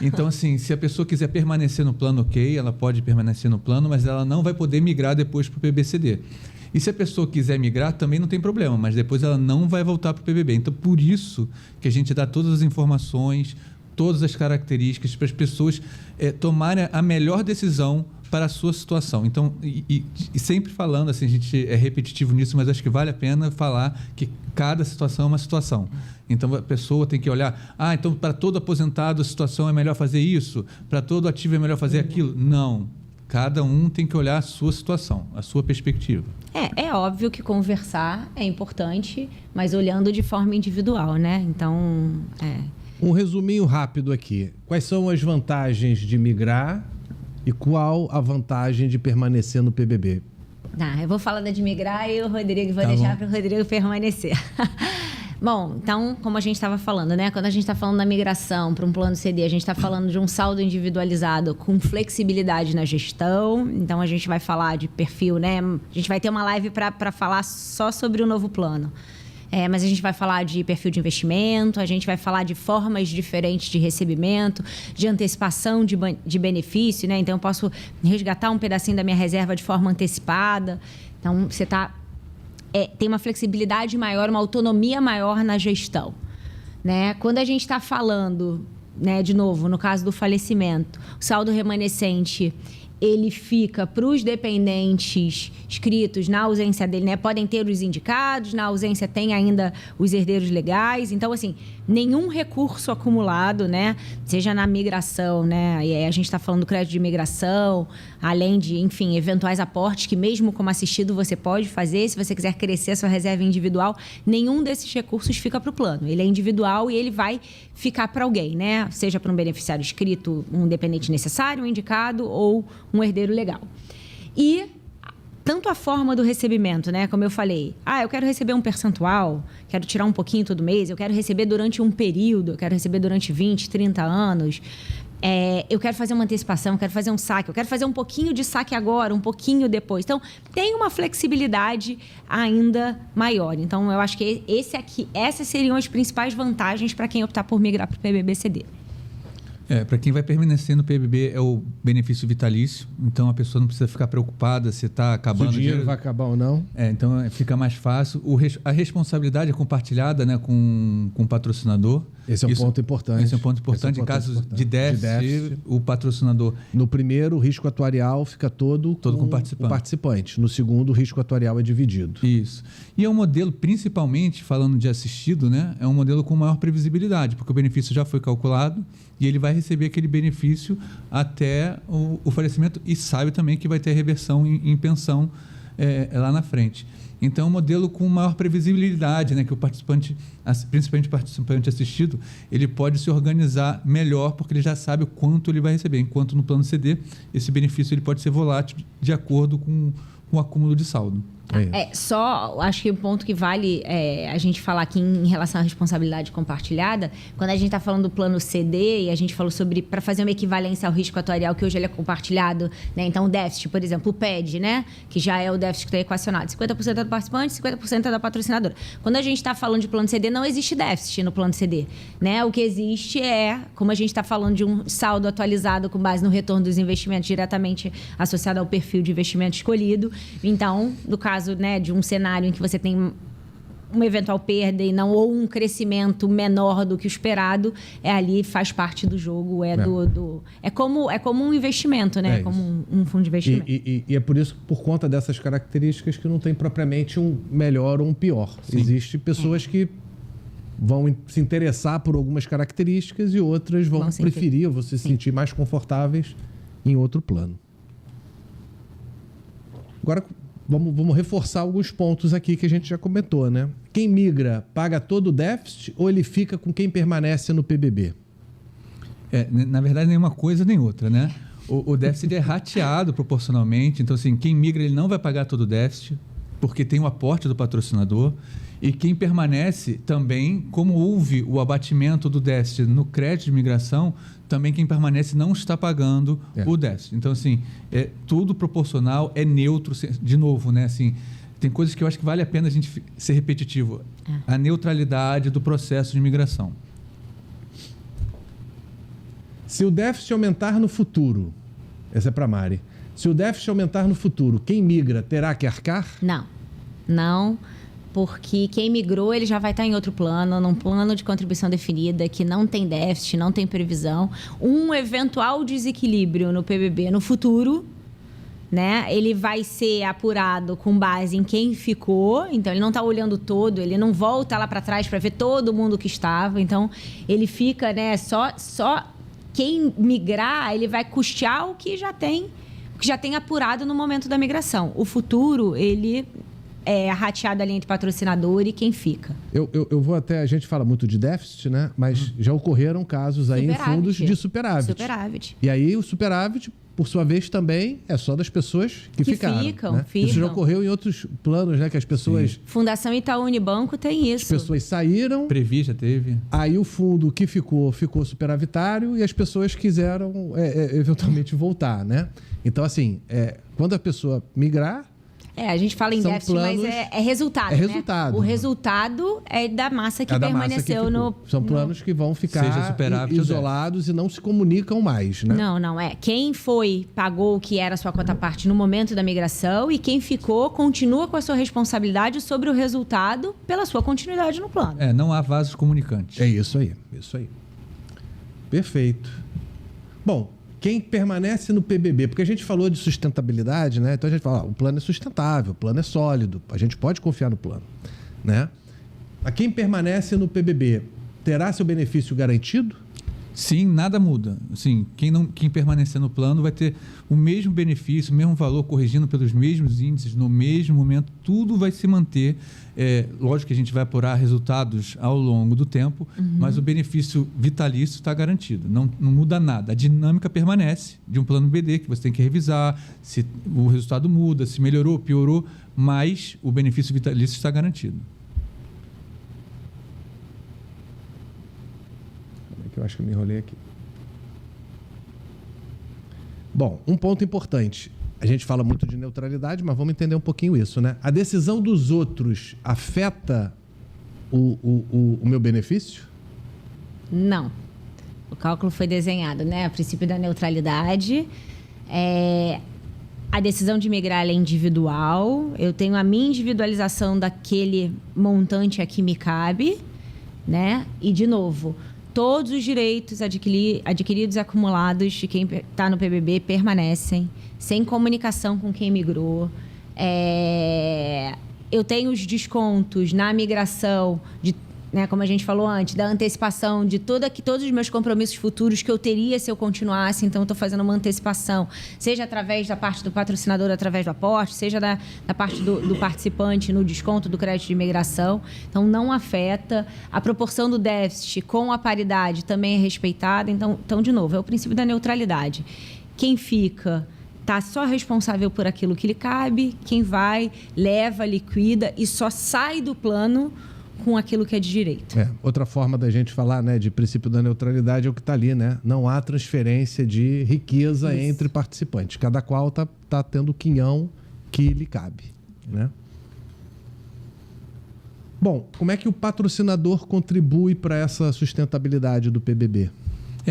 Então, assim, se a pessoa quiser permanecer no plano, ok, ela pode permanecer no plano, mas ela não vai poder migrar depois para o PBCD. E se a pessoa quiser migrar, também não tem problema, mas depois ela não vai voltar para o PBB. Então, por isso que a gente dá todas as informações, todas as características para as pessoas tomarem a melhor decisão para a sua situação. Então, e sempre falando, assim, a gente é repetitivo nisso, mas acho que vale a pena falar que cada situação é uma situação. Então, a pessoa tem que olhar, então para todo aposentado a situação é melhor fazer isso, para todo ativo é melhor fazer aquilo. Não. Cada um tem que olhar a sua situação, a sua perspectiva. É óbvio que conversar é importante, mas olhando de forma individual, né? Então, Um resuminho rápido aqui. Quais são as vantagens de migrar e qual a vantagem de permanecer no PBB? Eu vou falar da de migrar e o Rodrigo vou deixar para o Rodrigo permanecer. Bom, então, como a gente estava falando, né? Quando a gente está falando da migração para um plano CD, a gente está falando de um saldo individualizado com flexibilidade na gestão. Então, a gente vai falar de perfil, né? A gente vai ter uma live para falar só sobre o novo plano. Mas a gente vai falar de perfil de investimento, a gente vai falar de formas diferentes de recebimento, de antecipação de benefício, né? Então, eu posso resgatar um pedacinho da minha reserva de forma antecipada. Então, você tem uma flexibilidade maior, uma autonomia maior na gestão, né? Quando a gente está falando, né, de novo, no caso do falecimento, o saldo remanescente, ele fica para os dependentes inscritos na ausência dele, né? Podem ter os indicados, na ausência tem ainda os herdeiros legais. Então, assim, nenhum recurso acumulado, né? Seja na migração, né? E aí a gente está falando do crédito de migração, além de, enfim, eventuais aportes que mesmo como assistido você pode fazer. Se você quiser crescer a sua reserva individual, nenhum desses recursos fica para o plano. Ele é individual e ele vai ficar para alguém, né? Seja para um beneficiário inscrito, um dependente necessário, um indicado ou um herdeiro legal. E tanto a forma do recebimento, né? Como eu falei, eu quero receber um percentual, quero tirar um pouquinho todo mês, eu quero receber durante um período, eu quero receber durante 20, 30 anos, eu quero fazer uma antecipação, eu quero fazer um saque, eu quero fazer um pouquinho de saque agora, um pouquinho depois. Então, tem uma flexibilidade ainda maior. Então, eu acho que essas seriam as principais vantagens para quem optar por migrar para o PBB-CD. Para quem vai permanecer no PBB é o benefício vitalício, então a pessoa não precisa ficar preocupada se está acabando. Se o dinheiro vai acabar ou não. Então fica mais fácil. A responsabilidade é compartilhada, né, com o patrocinador. Esse é um ponto importante. Esse é um ponto importante. Em casos de déficit, o patrocinador... No primeiro, o risco atuarial fica todo com o participante. No segundo, o risco atuarial é dividido. Isso. E é um modelo, principalmente, falando de assistido, né, é um modelo com maior previsibilidade, porque o benefício já foi calculado e ele vai receber aquele benefício até o falecimento e sabe também que vai ter reversão em pensão lá na frente. Então, é um modelo com maior previsibilidade, né, que o participante, principalmente o participante assistido, ele pode se organizar melhor porque ele já sabe o quanto ele vai receber. Enquanto no plano CD, esse benefício ele pode ser volátil de acordo com o acúmulo de saldo. Só acho que o ponto que vale a gente falar aqui em relação à responsabilidade compartilhada, quando a gente está falando do plano CD e a gente falou sobre para fazer uma equivalência ao risco atuarial, que hoje ele é compartilhado, né? Então o déficit, por exemplo, o PED, né? Que já é o déficit que está equacionado, 50% é do participante, 50% é da patrocinadora. Quando a gente está falando de plano CD, não existe déficit no plano CD, né? O que existe como a gente está falando de um saldo atualizado com base no retorno dos investimentos diretamente associado ao perfil de investimento escolhido. Então, no caso, né, de um cenário em que você tem uma eventual perda ou um crescimento menor do que o esperado, ali faz parte do jogo, é como um investimento, né? Como um fundo de investimento. E é por isso, por conta dessas características, que não tem propriamente um melhor ou um pior. Sim. Existem pessoas que vão se interessar por algumas características e outras vão preferir, vão se sentir mais confortáveis em outro plano. Agora, vamos reforçar alguns pontos aqui que a gente já comentou, né? Quem migra paga todo o déficit ou ele fica com quem permanece no PBB? Na verdade, nem uma coisa nem outra, né? O déficit é rateado proporcionalmente. Então, assim, quem migra ele não vai pagar todo o déficit. porque tem o aporte do patrocinador. E quem permanece também, como houve o abatimento do déficit no crédito de imigração, também quem permanece não está pagando o déficit. Então, assim, é tudo proporcional, é neutro. De novo, né? Assim, tem coisas que eu acho que vale a pena a gente ser repetitivo. A neutralidade do processo de imigração. Se o déficit aumentar no futuro, essa é para Mari. Se o déficit aumentar no futuro, quem migra terá que arcar? Não, porque quem migrou ele já vai estar em outro plano, num plano de contribuição definida, que não tem déficit, não tem previsão. Um eventual desequilíbrio no PBB no futuro, né, ele vai ser apurado com base em quem ficou, então ele não está olhando todo, ele não volta lá para trás para ver todo mundo que estava, então ele fica, né, só quem migrar, ele vai custear o que já tem apurado no momento da migração. O futuro, ele é rateado ali entre patrocinador e quem fica. Eu vou até... A gente fala muito de déficit, né? Mas já ocorreram casos aí em fundos de superávit. E aí o superávit, por sua vez, também é só das pessoas que ficaram. Ficam. Isso já ocorreu em outros planos, né? Que as pessoas... Sim. Fundação Itaú Unibanco tem isso. As pessoas saíram... Previ já teve. Aí o fundo que ficou superavitário e as pessoas quiseram eventualmente voltar, né? Então, assim, quando a pessoa migrar... a gente fala em déficit, planos, mas é resultado, né? Resultado. O resultado é da massa que permaneceu no... São planos que vão ficar isolados e não se comunicam mais, né? Não. Quem pagou o que era a sua cota-parte no momento da migração e quem ficou continua com a sua responsabilidade sobre o resultado pela sua continuidade no plano. Não há vasos comunicantes. É isso aí. Perfeito. Bom, quem permanece no PBB, porque a gente falou de sustentabilidade, né? Então a gente fala, o plano é sustentável, o plano é sólido, a gente pode confiar no plano, né? A quem permanece no PBB terá seu benefício garantido? Sim, nada muda. Assim, quem permanecer no plano vai ter o mesmo benefício, o mesmo valor, corrigindo pelos mesmos índices, no mesmo momento, tudo vai se manter. Lógico que a gente vai apurar resultados ao longo do tempo, mas o benefício vitalício está garantido. Não muda nada. A dinâmica permanece de um plano BD, que você tem que revisar, se o resultado muda, se melhorou, piorou, mas o benefício vitalício está garantido. Eu acho que eu me enrolei aqui. Bom, um ponto importante. A gente fala muito de neutralidade, mas vamos entender um pouquinho isso, né? A decisão dos outros afeta o meu benefício? Não. O cálculo foi desenhado, né? A princípio da neutralidade. A decisão de migrar é individual. Eu tenho a minha individualização daquele montante a que me cabe, né? E, de novo... Todos os direitos adquiridos e acumulados de quem está no PBB permanecem, sem comunicação com quem migrou. Eu tenho os descontos na migração, né, como a gente falou antes, da antecipação de todos os meus compromissos futuros que eu teria se eu continuasse. Então, eu estou fazendo uma antecipação, seja através da parte do patrocinador, através do aporte, seja da parte do participante no desconto do crédito de imigração. Então, não afeta. A proporção do déficit com a paridade também é respeitada. Então, de novo, é o princípio da neutralidade. Quem fica está só responsável por aquilo que lhe cabe, quem vai, leva, liquida e só sai do plano com aquilo que é de direito. Outra forma da gente falar, né, de princípio da neutralidade é o que está ali, né? Não há transferência de riqueza entre participantes. Cada qual tá tendo o quinhão que lhe cabe, né? Bom, como é que o patrocinador contribui para essa sustentabilidade do PBB?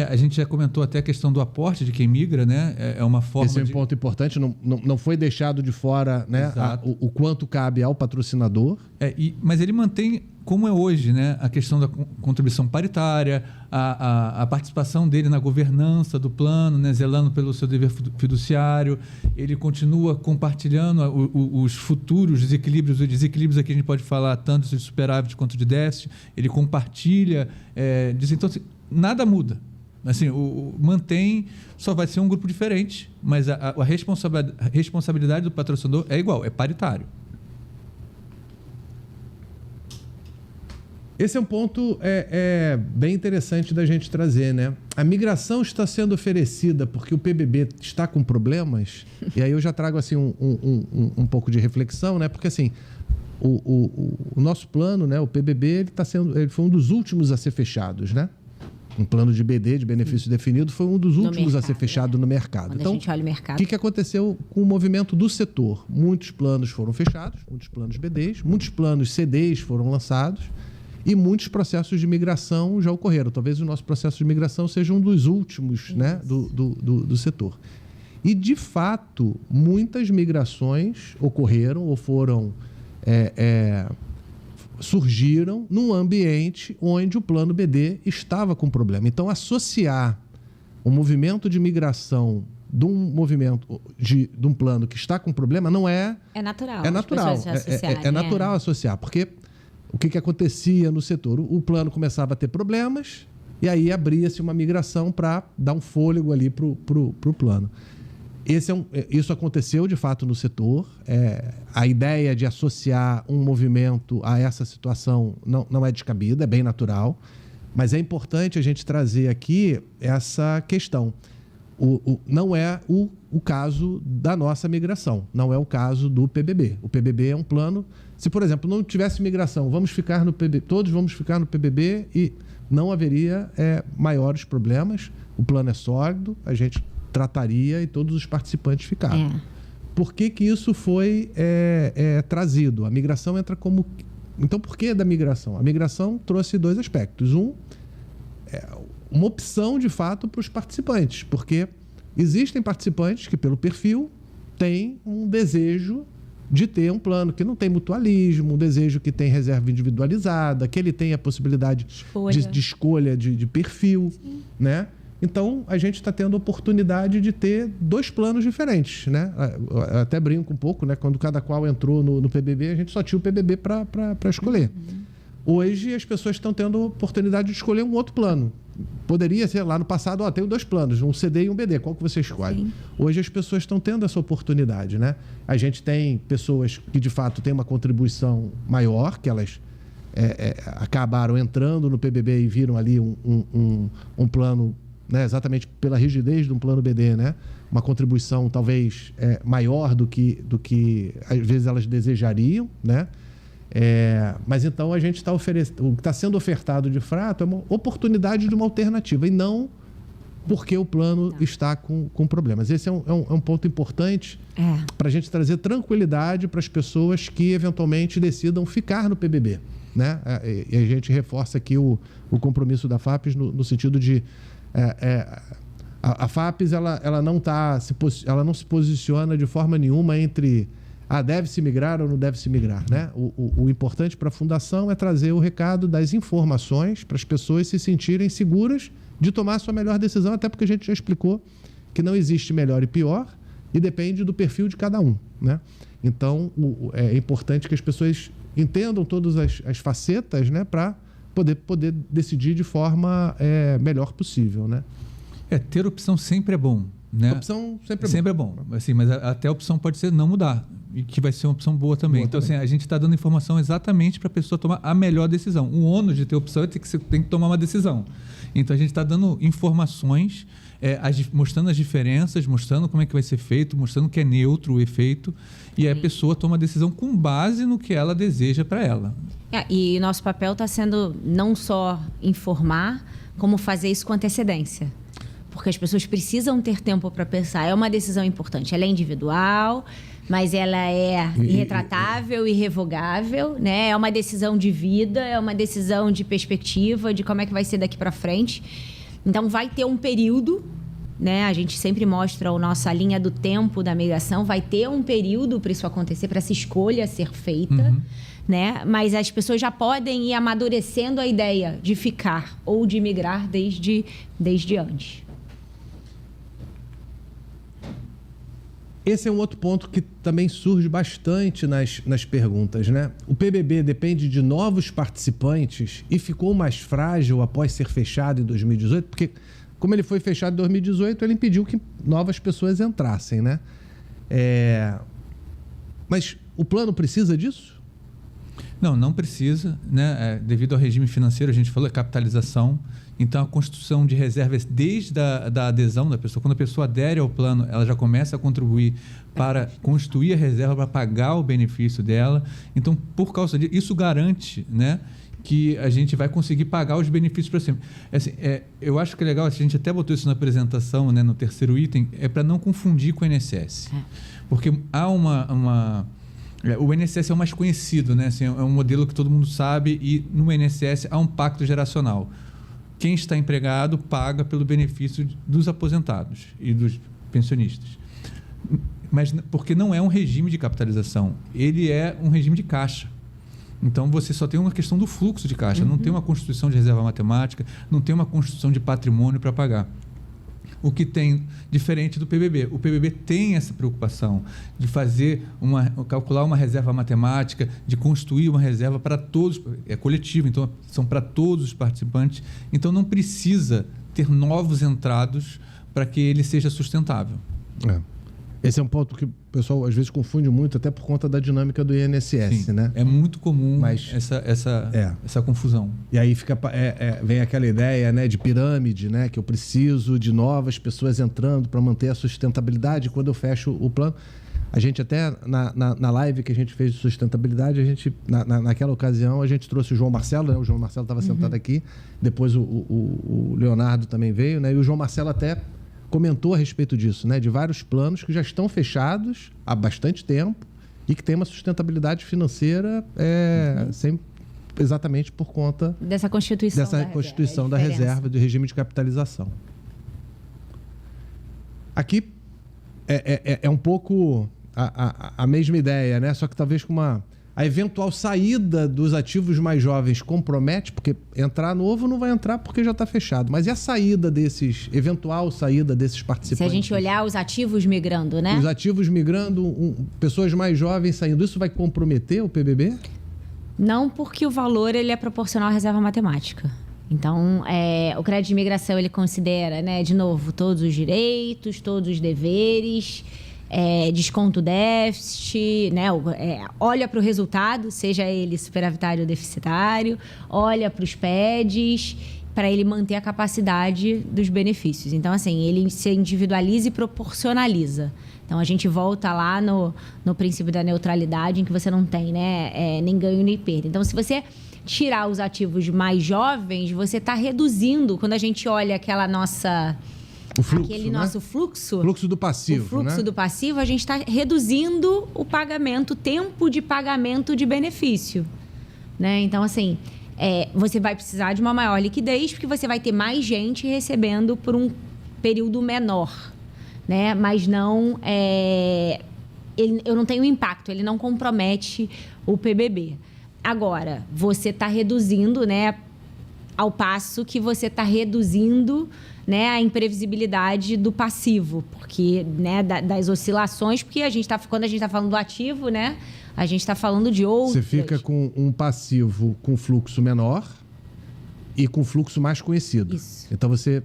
A gente já comentou até a questão do aporte de quem migra, né? É uma forma Esse é um ponto importante, não foi deixado de fora, né, o quanto cabe ao patrocinador. Mas ele mantém, como é hoje, né, a questão da contribuição paritária, a participação dele na governança do plano, né, zelando pelo seu dever fiduciário. Ele continua compartilhando os futuros desequilíbrios. Os desequilíbrios aqui a gente pode falar tanto de superávit quanto de déficit. Ele compartilha. Então, assim, nada muda. Assim, mantém, só vai ser um grupo diferente, mas a responsabilidade do patrocinador é igual, é paritário. Esse é um ponto bem interessante da gente trazer, né? A migração está sendo oferecida porque o PBB está com problemas, e aí eu já trago assim, um pouco de reflexão, né? Porque assim, o nosso plano, né? O PBB, ele foi um dos últimos a ser fechados, né? Um plano de BD, de benefício definido, foi um dos últimos a ser fechado no mercado. Quando então, a gente olha o mercado. O que aconteceu com o movimento do setor? Muitos planos foram fechados, muitos planos BDs, muitos planos CDs foram lançados e muitos processos de migração já ocorreram. Talvez o nosso processo de migração seja um dos últimos, né, do setor. E, de fato, muitas migrações ocorreram ou foram... surgiram num ambiente onde o plano BD estava com problema. Então, associar o movimento de migração de um movimento de um plano que está com problema não é... É natural. É natural. É natural associar, porque o que acontecia no setor? O plano começava a ter problemas e aí abria-se uma migração para dar um fôlego ali para o plano. Isso aconteceu, de fato, no setor. A ideia de associar um movimento a essa situação não é descabida, é bem natural. Mas é importante a gente trazer aqui essa questão. Não é o caso da nossa migração, não é o caso do PBB. O PBB é um plano... Se, por exemplo, não tivesse migração, todos vamos ficar no PBB e não haveria maiores problemas. O plano é sólido, a gente... trataria e todos os participantes ficaram. Por que isso foi trazido? A migração entra como... Então, por que da migração? A migração trouxe dois aspectos. Uma opção, de fato, para os participantes, porque existem participantes que, pelo perfil, têm um desejo de ter um plano que não tem mutualismo, um desejo que tem reserva individualizada, que ele tem a possibilidade de escolha de perfil, né? Então, a gente está tendo a oportunidade de ter dois planos diferentes, né? Eu até brinco um pouco, né? Quando cada qual entrou no PBB, a gente só tinha o PBB para escolher. Hoje, as pessoas estão tendo a oportunidade de escolher um outro plano. Poderia ser lá no passado, tenho dois planos, um CD e um BD, qual que você escolhe? Sim. Hoje as pessoas estão tendo essa oportunidade, né? A gente tem pessoas que, de fato, têm uma contribuição maior, que elas acabaram entrando no PBB e viram ali um plano... Né, exatamente pela rigidez de um plano BD, né? Uma contribuição talvez maior do que às vezes elas desejariam, né? Mas então a gente está oferecendo, o que está sendo ofertado de fato é uma oportunidade de uma alternativa e não porque o plano está com problemas. Esse é um ponto importante para a gente trazer tranquilidade para as pessoas que eventualmente decidam ficar no PBB, né? E a gente reforça aqui o compromisso da FAPES no sentido de a FAPES ela não se posiciona de forma nenhuma entre deve-se migrar ou não deve-se migrar, né? O importante para a Fundação é trazer o recado das informações para as pessoas se sentirem seguras de tomar a sua melhor decisão, até porque a gente já explicou que não existe melhor e pior e depende do perfil de cada um, né? Então, é importante que as pessoas entendam todas as facetas, né, para poder decidir de forma melhor possível, né? Ter opção sempre é bom, né? Opção sempre é bom. Sempre é bom, assim, mas até a opção pode ser não mudar, e que vai ser uma opção boa também. Então, assim, a gente está dando informação exatamente para a pessoa tomar a melhor decisão. O ônus de ter opção é que você tem que tomar uma decisão. Então, a gente está dando informações, mostrando as diferenças, mostrando como é que vai ser feito, mostrando que é neutro o efeito, e aí a pessoa toma a decisão com base no que ela deseja para ela. E nosso papel está sendo não só informar, como fazer isso com antecedência. Porque as pessoas precisam ter tempo para pensar. É uma decisão importante. Ela é individual, mas ela é irretratável, irrevogável, né? É uma decisão de vida, é uma decisão de perspectiva, de como é que vai ser daqui para frente. Então, vai ter um período, né? A gente sempre mostra a nossa linha do tempo da migração. Vai ter um período para isso acontecer, para essa escolha ser feita. Né? Mas as pessoas já podem ir amadurecendo a ideia de ficar ou de migrar desde antes. Esse é um outro ponto que também surge bastante nas perguntas, né? O PBB depende de novos participantes e ficou mais frágil após ser fechado em 2018, porque como ele foi fechado em 2018, ele impediu que novas pessoas entrassem, né? Mas o plano precisa disso? Não precisa, né? Devido ao regime financeiro, a gente falou, é capitalização. Então, a constituição de reservas desde da adesão da pessoa, quando a pessoa adere ao plano, ela já começa a contribuir para constituir a reserva, para pagar o benefício dela. Então, por causa disso, isso garante, né, que a gente vai conseguir pagar os benefícios para sempre. Assim, eu acho que é legal, a gente até botou isso na apresentação, né, no terceiro item, é para não confundir com o INSS. Porque há o INSS é o mais conhecido, né? Assim, é um modelo que todo mundo sabe, e no INSS há um pacto geracional. Quem está empregado paga pelo benefício dos aposentados e dos pensionistas. Mas porque não é um regime de capitalização, ele é um regime de caixa. Então, você só tem uma questão do fluxo de caixa, não tem uma constituição de reserva matemática, não tem uma constituição de patrimônio para pagar. O que tem diferente do PBB. O PBB tem essa preocupação de calcular uma reserva matemática, de construir uma reserva para todos, é coletivo, então são para todos os participantes. Então, não precisa ter novos entrados para que ele seja sustentável. Esse é um ponto que o pessoal às vezes confunde muito, até por conta da dinâmica do INSS, Sim, né? É muito comum essa confusão. E aí vem aquela ideia, né, de pirâmide, né, que eu preciso de novas pessoas entrando para manter a sustentabilidade. Quando eu fecho o plano, a gente até na live que a gente fez de sustentabilidade, naquela ocasião a gente trouxe o João Marcelo, né? O João Marcelo estava sentado aqui, depois o Leonardo também veio, né? E o João Marcelo até comentou a respeito disso, né? De vários planos que já estão fechados há bastante tempo e que tem uma sustentabilidade financeira exatamente por conta dessa constituição da reserva, do regime de capitalização. Aqui é um pouco a mesma ideia, né? Só que talvez com a eventual saída dos ativos mais jovens compromete, porque entrar novo não vai entrar porque já está fechado. Mas e a eventual saída desses participantes? Se a gente olhar os ativos migrando, né? Os ativos migrando, pessoas mais jovens saindo, isso vai comprometer o PBB? Não, porque o valor ele é proporcional à reserva matemática. Então, o crédito de imigração ele considera, né, de novo, todos os direitos, todos os deveres, desconto déficit, né? Olha para o resultado, seja ele superavitário ou deficitário, olha para os PEDs, para ele manter a capacidade dos benefícios. Então, assim, ele se individualiza e proporcionaliza. Então, a gente volta lá no princípio da neutralidade, em que você não tem, né, nem ganho nem perda. Então, se você tirar os ativos mais jovens, você está reduzindo, quando a gente olha aquela nossa... nosso fluxo... Fluxo do passivo, o fluxo do passivo, a gente está reduzindo o tempo de pagamento de benefício. Né? Então, assim, você vai precisar de uma maior liquidez, porque você vai ter mais gente recebendo por um período menor. Né? Mas não... eu não tenho impacto, ele não compromete o PBB. Agora, você está reduzindo, né, ao passo que você está reduzindo, né, a imprevisibilidade do passivo, porque, né, das oscilações, porque quando a gente está falando do ativo, né, a gente está falando de outros. Você fica com um passivo com fluxo menor e com fluxo mais conhecido. Isso. Então você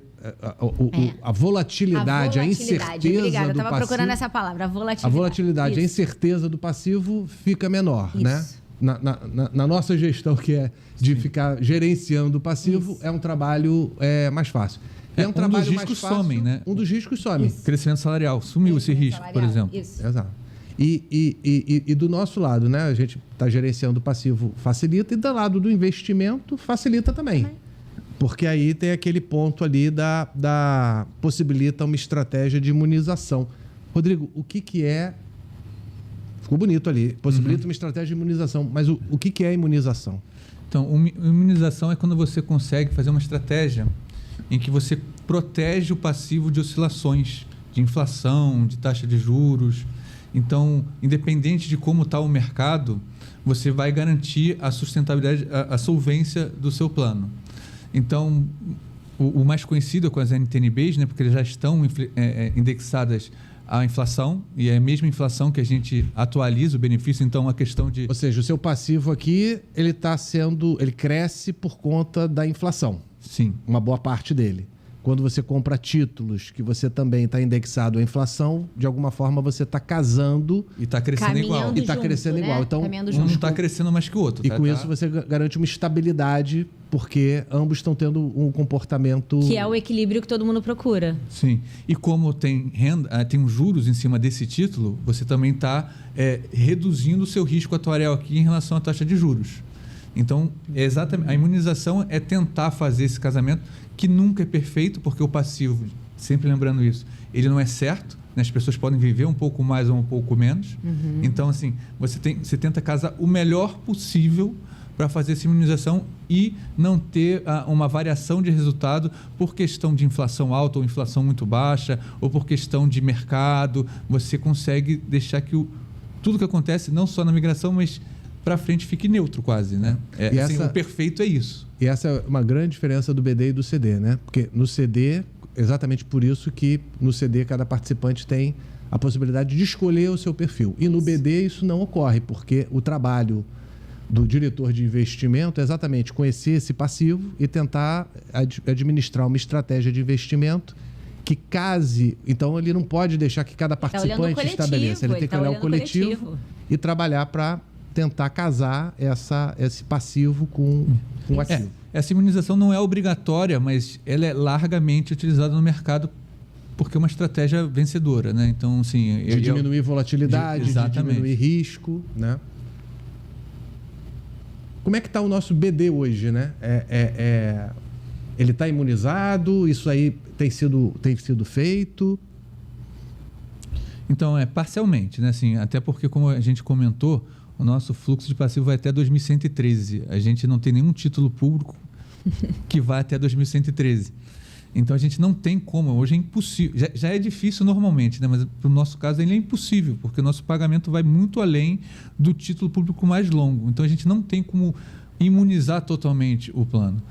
a volatilidade, a incerteza do passivo. Obrigada, eu estava procurando essa palavra, a volatilidade. A volatilidade, isso. A incerteza do passivo fica menor, isso. Né? Na nossa gestão, que é de ficar gerenciando o passivo, isso. É um trabalho mais fácil. Um trabalho dos riscos mais fácil, somem, né? Um dos riscos some. Isso. Crescimento salarial, sumiu esse risco, por exemplo. Isso. Exato. E do nosso lado, né? A gente está gerenciando o passivo, facilita, e do lado do investimento, facilita também. Porque aí tem aquele ponto ali possibilita uma estratégia de imunização. Rodrigo, o que é... Ficou bonito ali. Possibilita uma estratégia de imunização. Mas o que é imunização? Então, imunização é quando você consegue fazer uma estratégia em que você protege o passivo de oscilações, de inflação, de taxa de juros. Então, independente de como está o mercado, você vai garantir a sustentabilidade, a solvência do seu plano. Então, o mais conhecido é com as NTNBs, né, porque eles já estão indexadas à inflação, e é a mesma inflação que a gente atualiza o benefício. Então, a questão de... Ou seja, o seu passivo aqui, ele cresce por conta da inflação. Sim. Uma boa parte dele. quando você compra títulos que você também está indexado à inflação, de alguma forma você está casando E está crescendo igual. e está crescendo igual. Então, Um não está crescendo mais que o outro. e com isso você garante uma estabilidade, porque ambos estão tendo um comportamento... Que é o equilíbrio que todo mundo procura. Sim. E como tem renda, tem os juros em cima desse título, você também está reduzindo o seu risco atuarial aqui em relação à taxa de juros. Então, exatamente, a imunização é tentar fazer esse casamento, que nunca é perfeito, porque o passivo, sempre lembrando isso, ele não é certo, né? As pessoas podem viver um pouco mais ou um pouco menos. Então, assim, você tenta casar o melhor possível para fazer essa imunização e não ter uma variação de resultado por questão de inflação alta ou inflação muito baixa, ou por questão de mercado. Você consegue deixar que tudo que acontece, não só na migração, mas para frente fique neutro quase, né? O perfeito é isso. E essa é uma grande diferença do BD e do CD, né? Porque no CD, exatamente por isso que no CD cada participante tem a possibilidade de escolher o seu perfil. E no BD isso não ocorre, porque o trabalho do diretor de investimento é exatamente conhecer esse passivo e tentar administrar uma estratégia de investimento que case... Então, ele não pode deixar que cada participante estabeleça. Ele tem que olhar o coletivo e trabalhar para tentar casar esse passivo com o ativo. Essa imunização não é obrigatória, mas ela é largamente utilizada no mercado porque é uma estratégia vencedora, né? Então, assim... De diminuir volatilidade, de diminuir risco, né? Como é que está o nosso BD hoje, né? Ele está imunizado? Isso aí tem sido feito? Então, parcialmente, né? Assim, até porque, como a gente comentou, o nosso fluxo de passivo vai até 2113. A gente não tem nenhum título público que vai até 2113. Então, a gente não tem como. Hoje é impossível. Já é difícil normalmente, né? Mas para o nosso caso ele é impossível, porque o nosso pagamento vai muito além do título público mais longo. Então, a gente não tem como imunizar totalmente o plano.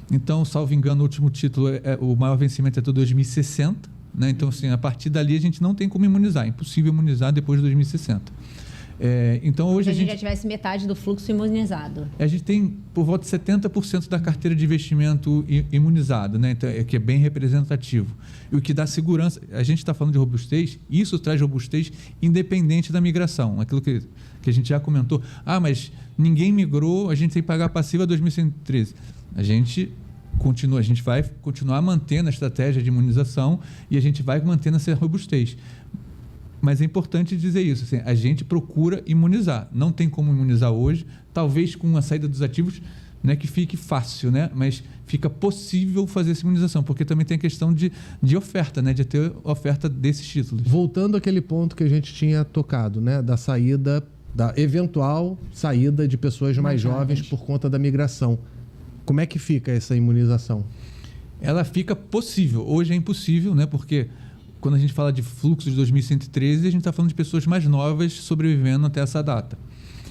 Então, salvo engano, o último título, o maior vencimento é até 2060. Né? Então, assim, a partir dali a gente não tem como imunizar. É impossível imunizar depois de 2060. Então, hoje se a gente já tivesse metade do fluxo imunizado. A gente tem por volta de 70% da carteira de investimento imunizada, né? Então, que é bem representativo. E o que dá segurança, a gente está falando de robustez, isso traz robustez independente da migração. Aquilo que a gente já comentou. Mas ninguém migrou, a gente tem que pagar a passiva 2113. A gente vai continuar mantendo a estratégia de imunização e a gente vai mantendo essa robustez. Mas é importante dizer isso, assim, a gente procura imunizar. Não tem como imunizar hoje, talvez com a saída dos ativos, né, que fique fácil, né? Mas fica possível fazer essa imunização, porque também tem a questão de oferta, né? De ter oferta desses títulos. Voltando àquele ponto que a gente tinha tocado, né? Da eventual saída de pessoas mais jovens por conta da migração. Como é que fica essa imunização? Ela fica possível. Hoje é impossível, né? Porque quando a gente fala de fluxo de 2113, a gente está falando de pessoas mais novas sobrevivendo até essa data.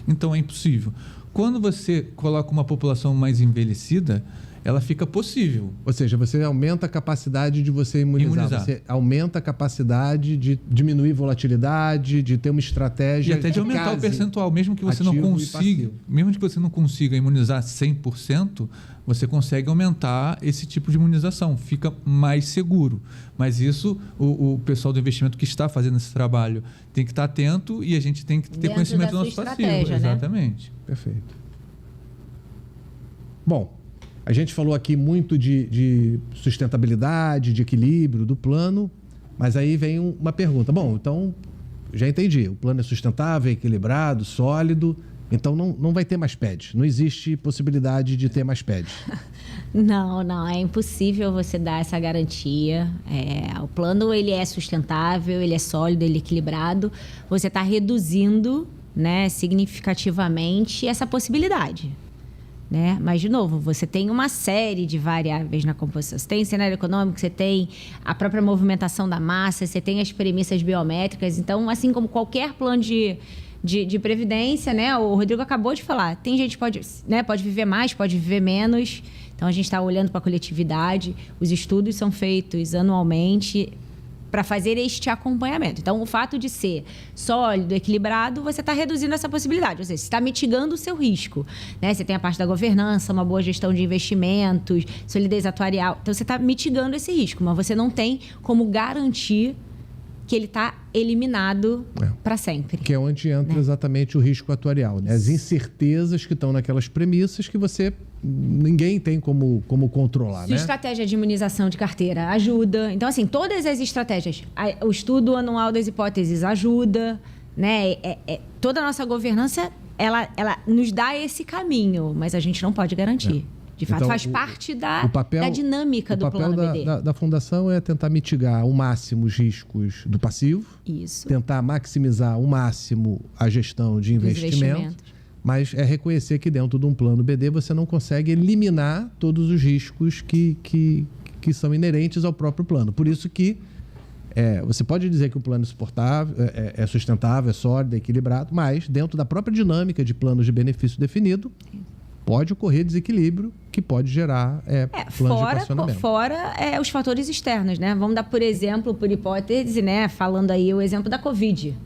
Então, é impossível. Quando você coloca uma população mais envelhecida, ela fica possível. Ou seja, você aumenta a capacidade de você imunizar. Você aumenta a capacidade de diminuir volatilidade, de ter uma estratégia... E até de aumentar o percentual. Mesmo que você não consiga imunizar 100%, você consegue aumentar esse tipo de imunização. Fica mais seguro. Mas isso, o pessoal do investimento que está fazendo esse trabalho tem que estar atento e a gente tem que ter conhecimento do nosso passivo. Né? Exatamente. Perfeito. Bom, a gente falou aqui muito de sustentabilidade, de equilíbrio do plano, mas aí vem uma pergunta. Bom, então, já entendi. O plano é sustentável, equilibrado, sólido, então não vai ter mais PED. Não existe possibilidade de ter mais PED. Não. É impossível você dar essa garantia. O plano ele é sustentável, ele é sólido, ele é equilibrado. Você está reduzindo, né, significativamente essa possibilidade. Né? Mas, de novo, você tem uma série de variáveis na composição. Você tem cenário econômico, você tem a própria movimentação da massa, você tem as premissas biométricas. Então, assim como qualquer plano de previdência, né? O Rodrigo acabou de falar, tem gente que pode viver mais, pode viver menos. Então, a gente está olhando para a coletividade. Os estudos são feitos anualmente para fazer este acompanhamento. Então, o fato de ser sólido, equilibrado, você está reduzindo essa possibilidade. Ou seja, você está mitigando o seu risco. Né? Você tem a parte da governança, uma boa gestão de investimentos, solidez atuarial. Então, você está mitigando esse risco, mas você não tem como garantir que ele está eliminado para sempre. Que é onde entra exatamente o risco atuarial. Né? As incertezas que estão naquelas premissas que ninguém tem como controlar. Sua estratégia de imunização de carteira ajuda. Então, assim, todas as estratégias. O estudo anual das hipóteses ajuda. Né? Toda a nossa governança, ela nos dá esse caminho, mas a gente não pode garantir. De fato, então, faz parte da dinâmica do plano BD. O papel da fundação é tentar mitigar ao máximo os riscos do passivo. Isso. Tentar maximizar ao máximo a gestão de investimentos. Mas é reconhecer que dentro de um plano BD você não consegue eliminar todos os riscos que são inerentes ao próprio plano. Por isso que você pode dizer que o plano é sustentável, é sólido, é equilibrado, mas dentro da própria dinâmica de planos de benefício definido, pode ocorrer desequilíbrio que pode gerar plano de equacionamento. Fora os fatores externos, né? Vamos dar, por exemplo, por hipótese, né? Falando aí o exemplo da Covid,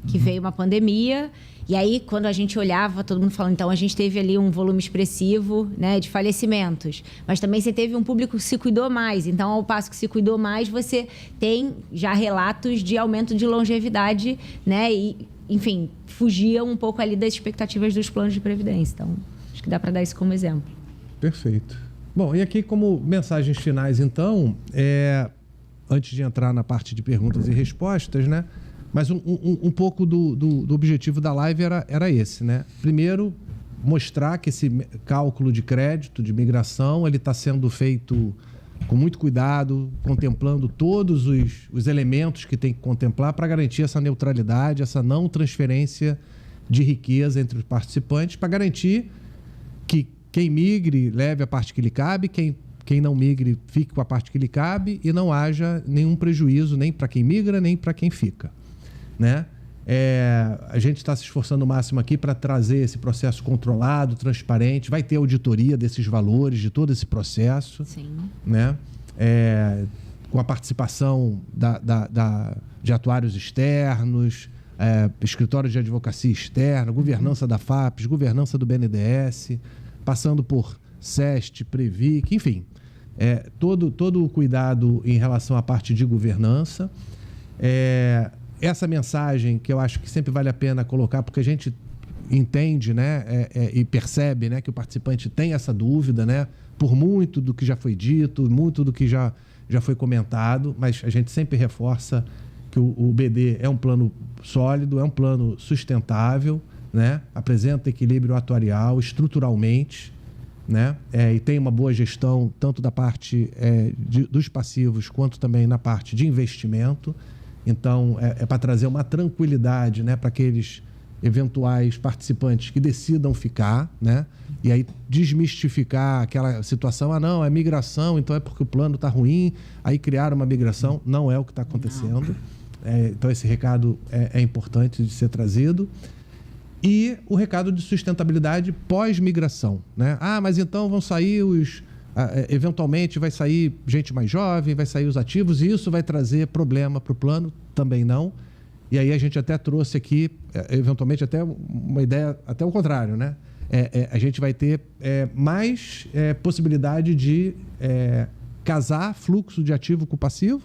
que veio uma pandemia, e aí quando a gente olhava, todo mundo falando, então a gente teve ali um volume expressivo, né, de falecimentos, mas também você teve um público que se cuidou mais, então ao passo que se cuidou mais, você tem já relatos de aumento de longevidade, né? E, enfim, fugiam um pouco ali das expectativas dos planos de previdência, então... Acho que dá para dar isso como exemplo. Perfeito. Bom, e aqui como mensagens finais, então, antes de entrar na parte de perguntas e respostas, né? Mas um pouco do objetivo da live era esse, né? Primeiro, mostrar que esse cálculo de crédito, de migração, ele está sendo feito com muito cuidado, contemplando todos os elementos que tem que contemplar para garantir essa neutralidade, essa não transferência de riqueza entre os participantes, para garantir que quem migre leve a parte que lhe cabe, quem não migre fique com a parte que lhe cabe e não haja nenhum prejuízo nem para quem migra, nem para quem fica. Né? A gente está se esforçando o máximo aqui para trazer esse processo controlado, transparente, vai ter auditoria desses valores, de todo esse processo. Sim. Né? Com a participação de atuários externos, escritório de advocacia externa, governança da FAPES, governança do BNDES, passando por SEST, Previc, enfim, todo o cuidado em relação à parte de governança. Essa mensagem que eu acho que sempre vale a pena colocar, porque a gente entende, né, e percebe, né, que o participante tem essa dúvida, né, por muito do que já foi dito, muito do que já foi comentado, mas a gente sempre reforça que o BD é um plano sólido, é um plano sustentável, né? Apresenta equilíbrio atuarial estruturalmente, né? E tem uma boa gestão tanto da parte dos passivos quanto também na parte de investimento. Então, para trazer uma tranquilidade, né, para aqueles eventuais participantes que decidam ficar, né? E aí desmistificar aquela situação, não, é migração, então é porque o plano está ruim, aí criar uma migração, não é o que está acontecendo. Então esse recado é importante de ser trazido. E o recado de sustentabilidade pós-migração, né? Mas então vão sair eventualmente vai sair gente mais jovem, vai sair os ativos, e isso vai trazer problema para o plano? Também não. E aí a gente até trouxe aqui, eventualmente, até uma ideia, até o contrário, né? A gente vai ter mais possibilidade de casar fluxo de ativo com passivo,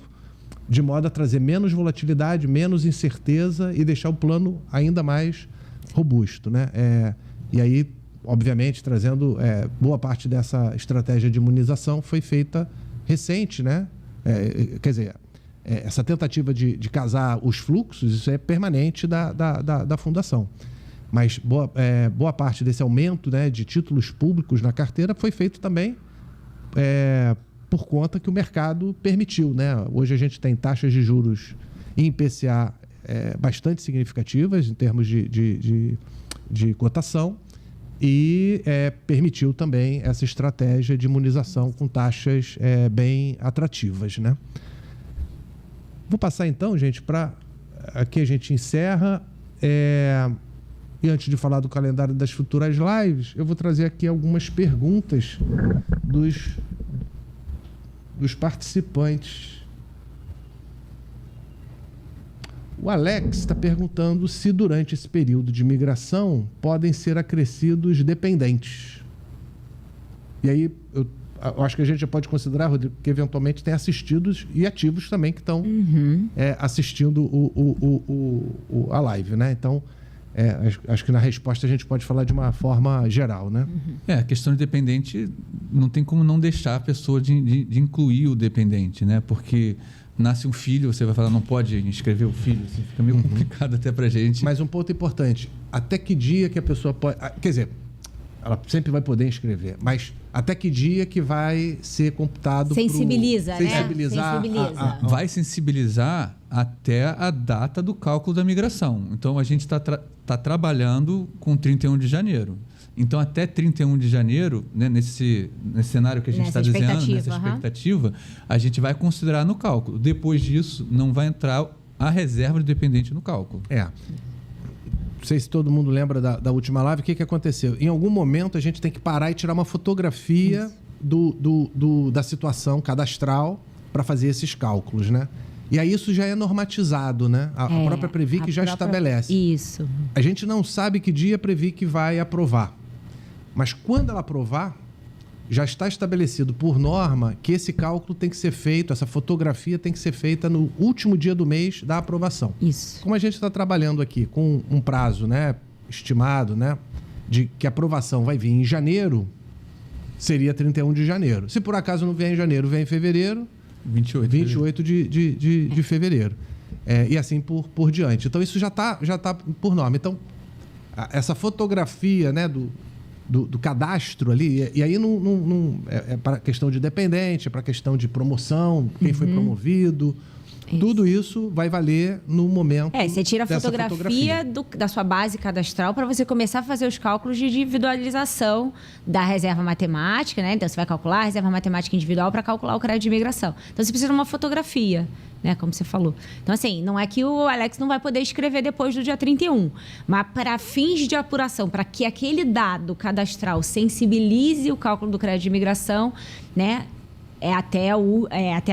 de modo a trazer menos volatilidade, menos incerteza e deixar o plano ainda mais robusto, né? E aí, obviamente, trazendo boa parte dessa estratégia de imunização foi feita recente, né? Quer dizer, essa tentativa de casar os fluxos, isso é permanente da fundação. Mas boa parte desse aumento, né, de títulos públicos na carteira foi feito também por conta que o mercado permitiu, né? Hoje a gente tem taxas de juros em IPCA bastante significativas em termos de cotação e permitiu também essa estratégia de imunização com taxas bem atrativas, né? Vou passar então, gente, para aqui a gente encerra. E antes de falar do calendário das futuras lives, eu vou trazer aqui algumas perguntas dos participantes. O Alex está perguntando se durante esse período de migração podem ser acrescidos dependentes. E aí, eu acho que a gente já pode considerar, Rodrigo, que eventualmente tem assistidos e ativos também que estão assistindo a live, né? Então, acho que na resposta a gente pode falar de uma forma geral, né? A questão de dependente, não tem como não deixar a pessoa de incluir o dependente, né? Porque nasce um filho, você vai falar, não pode inscrever o filho, assim, fica meio complicado até pra gente. Mas um ponto importante, até que dia que a pessoa pode... Quer dizer, ela sempre vai poder inscrever, mas até que dia que vai ser computado... Sensibilizar. Vai sensibilizar até a data do cálculo da migração. Então, a gente está trabalhando com 31 de janeiro. Então, até 31 de janeiro, né, nesse cenário que a gente está desenhando, nessa expectativa, a gente vai considerar no cálculo. Depois disso, não vai entrar a reserva de dependente no cálculo. Não sei se todo mundo lembra da última live, o que aconteceu? Em algum momento, a gente tem que parar e tirar uma fotografia da situação cadastral para fazer esses cálculos, né? E aí isso já é normatizado, né? A própria Previc já estabelece. Isso. A gente não sabe que dia a Previc vai aprovar. Mas quando ela aprovar, já está estabelecido por norma que esse cálculo tem que ser feito, essa fotografia tem que ser feita no último dia do mês da aprovação. Isso. Como a gente está trabalhando aqui com um prazo, né, estimado, né, de que a aprovação vai vir em janeiro, seria 31 de janeiro. Se por acaso não vier em janeiro, vem em fevereiro, 28 de fevereiro. E assim por diante. Então, isso já tá por norma. Então, essa fotografia, né, do cadastro ali, e aí não é para questão de dependente, é para questão de promoção, quem foi promovido. Tudo isso vai valer no momento. Você tira a fotografia da sua base cadastral para você começar a fazer os cálculos de individualização da reserva matemática, né? Então, você vai calcular a reserva matemática individual para calcular o crédito de imigração. Então, você precisa de uma fotografia, né? Como você falou. Então, assim, não é que o Alex não vai poder escrever depois do dia 31, mas para fins de apuração, para que aquele dado cadastral sensibilize o cálculo do crédito de imigração, né? Até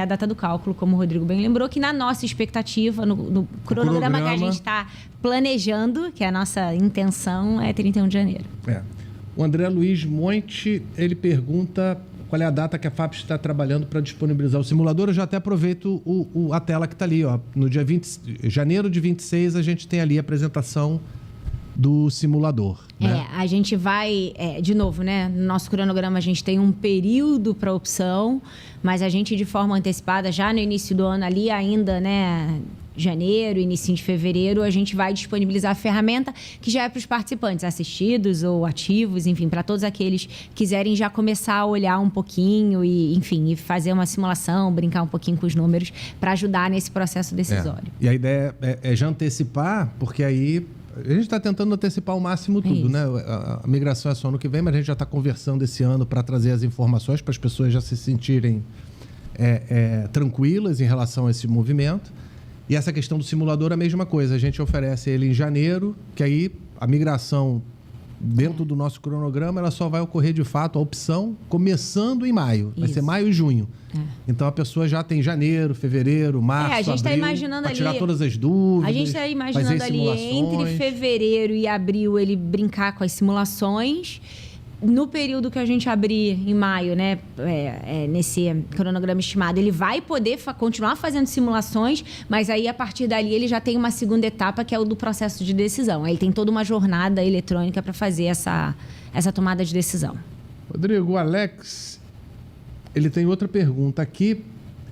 a data do cálculo, como o Rodrigo bem lembrou, que na nossa expectativa, no cronograma que a gente está planejando, que é a nossa intenção, é 31 de janeiro. O André Luiz Monte, ele pergunta qual é a data que a FAP está trabalhando para disponibilizar o simulador. Eu já até aproveito a tela que está ali. No dia janeiro de 26, a gente tem ali a apresentação do simulador. Né? A gente vai, de novo, né? No nosso cronograma a gente tem um período para opção, mas a gente de forma antecipada, já no início do ano ali ainda, né? Janeiro, início de fevereiro, a gente vai disponibilizar a ferramenta que já é para os participantes assistidos ou ativos, enfim, para todos aqueles que quiserem já começar a olhar um pouquinho e, enfim, e fazer uma simulação, brincar um pouquinho com os números para ajudar nesse processo decisório. E a ideia é já antecipar, porque aí a gente está tentando antecipar ao máximo tudo, né? A migração é só ano que vem, mas a gente já está conversando esse ano para trazer as informações para as pessoas já se sentirem tranquilas em relação a esse movimento. E essa questão do simulador é a mesma coisa. A gente oferece ele em janeiro, que aí a migração dentro do nosso cronograma, ela só vai ocorrer de fato, a opção, começando em maio. Vai ser maio e junho. Então, a pessoa já tem janeiro, fevereiro, março, a gente abril, imaginando para tirar ali, todas as dúvidas. A gente está imaginando ali entre fevereiro e abril ele brincar com as simulações. No período que a gente abrir em maio, né, nesse cronograma estimado, ele vai poder continuar fazendo simulações, mas aí, a partir dali, ele já tem uma segunda etapa, que é o do processo de decisão. Aí ele tem toda uma jornada eletrônica para fazer essa tomada de decisão. Rodrigo, o Alex, ele tem outra pergunta aqui,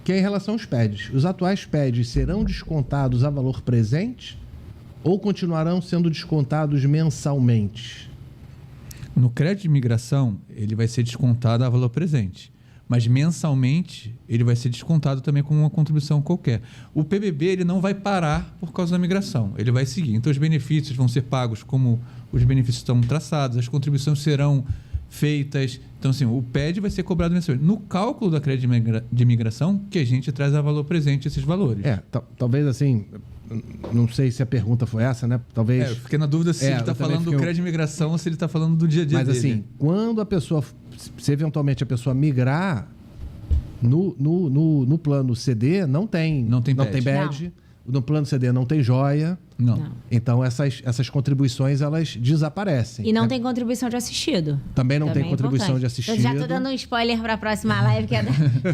que é em relação aos PEDs. Os atuais PEDs serão descontados a valor presente ou continuarão sendo descontados mensalmente? No crédito de imigração, ele vai ser descontado a valor presente. Mas mensalmente, ele vai ser descontado também como uma contribuição qualquer. O PBB ele não vai parar por causa da migração. Ele vai seguir. Então, os benefícios vão ser pagos como os benefícios estão traçados, as contribuições serão feitas. Então, assim, o PED vai ser cobrado mensalmente. No cálculo da crédito de imigração, que a gente traz a valor presente esses valores. Talvez assim... Não sei se a pergunta foi essa, né? Talvez... Eu fiquei na dúvida se ele está falando do crédito de imigração ou se ele está falando do dia a dia dele. Mas assim, quando a pessoa... Se eventualmente a pessoa migrar no plano CD, não tem badge. No plano CD não tem joia. Não. Então, essas contribuições, elas desaparecem. E não tem contribuição de assistido. Também não tem é contribuição importante. de assistido. Eu já estou dando um spoiler para a próxima live, que é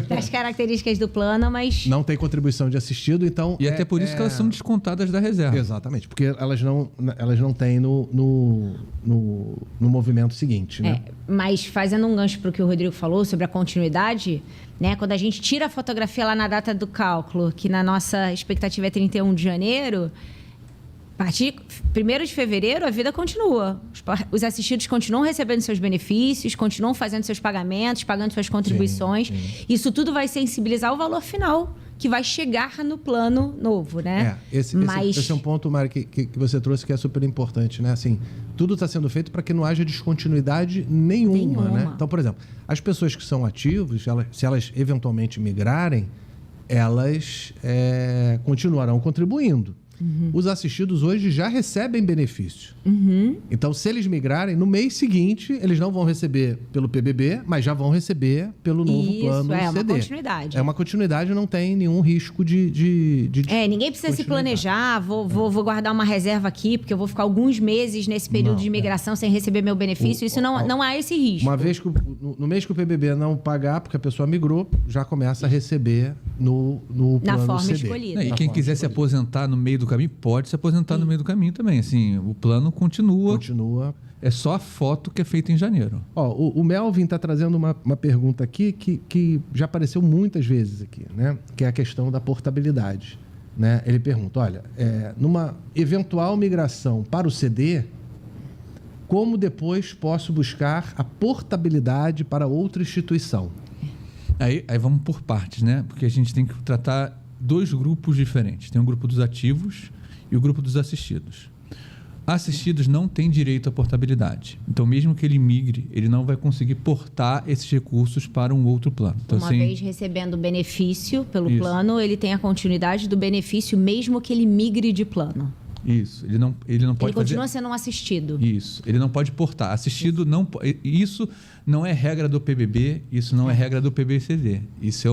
das características do plano, mas... Não tem contribuição de assistido, então... E até por isso que elas são descontadas da reserva. Exatamente, porque elas não têm no movimento seguinte, né? Mas fazendo um gancho para o que o Rodrigo falou sobre a continuidade, né? Quando a gente tira a fotografia lá na data do cálculo, que na nossa expectativa é 31 de janeiro... A partir de 1º de fevereiro, a vida continua. Os assistidos continuam recebendo seus benefícios, continuam fazendo seus pagamentos, pagando suas contribuições. Sim. Isso tudo vai sensibilizar o valor final, que vai chegar no plano novo, né? Esse é um ponto, Mari, que você trouxe que é super importante, né? Assim, tudo está sendo feito para que não haja descontinuidade nenhuma, né? Então, por exemplo, as pessoas que são ativos, se elas eventualmente migrarem, elas continuarão contribuindo. Uhum. Os assistidos hoje já recebem benefício. Uhum. Então, se eles migrarem, no mês seguinte, eles não vão receber pelo PBB, mas já vão receber pelo novo plano CD. É uma continuidade. É uma continuidade, não tem nenhum risco de ninguém precisa se planejar, vou guardar uma reserva aqui, porque eu vou ficar alguns meses nesse período de migração sem receber meu benefício. Isso não há esse risco. Uma vez que no mês que o PBB não pagar, porque a pessoa migrou, já começa a receber no plano na forma CD. escolhida. E quem quiser se aposentar no meio do caminho, pode se aposentar no meio do caminho também. Assim, o plano continua. É só a foto que é feita em janeiro. O Melvin está trazendo uma pergunta aqui que já apareceu muitas vezes aqui, né? Que é a questão da portabilidade. Né? Ele pergunta, olha, numa eventual migração para o CD, como depois posso buscar a portabilidade para outra instituição? Aí vamos por partes, né? Porque a gente tem que tratar 2 grupos diferentes. Tem o grupo dos ativos e o grupo dos assistidos. Assistidos não têm direito à portabilidade. Então, mesmo que ele migre, ele não vai conseguir portar esses recursos para um outro plano. Então, uma vez recebendo benefício pelo plano, ele tem a continuidade do benefício mesmo que ele migre de plano. Isso. Ele não pode. Ele continua sendo um assistido. Isso. Ele não pode portar. Assistido não. Isso não é regra do PBB. Isso não é regra do PBCD. Isso é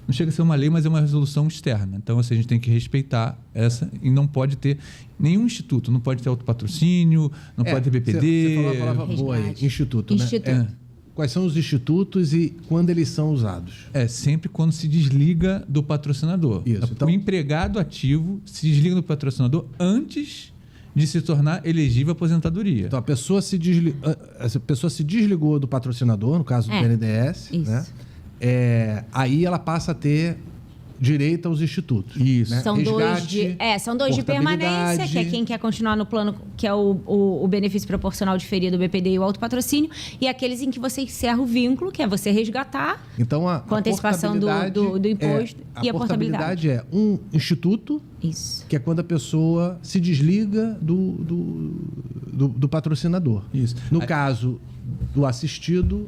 não chega a ser uma lei, mas é uma resolução externa. Então, assim, a gente tem que respeitar essa e não pode ter nenhum instituto. Não pode ter autopatrocínio, não pode ter BPD. Você falou a palavra boa aí, instituto, né? Quais são os institutos e quando eles são usados? Sempre quando se desliga do patrocinador. Isso, então... O empregado ativo se desliga do patrocinador antes de se tornar elegível à aposentadoria. Então, a pessoa se desligou do patrocinador, no caso do BNDES, né? Aí ela passa a ter direito aos institutos. Isso. Né? São dois de permanência, que é quem quer continuar no plano, que é o benefício proporcional diferido do BPD e o autopatrocínio, e aqueles em que você encerra o vínculo, que é você resgatar com a antecipação do imposto e a portabilidade. É um instituto, isso, que é quando a pessoa se desliga do patrocinador. Isso. No caso do assistido,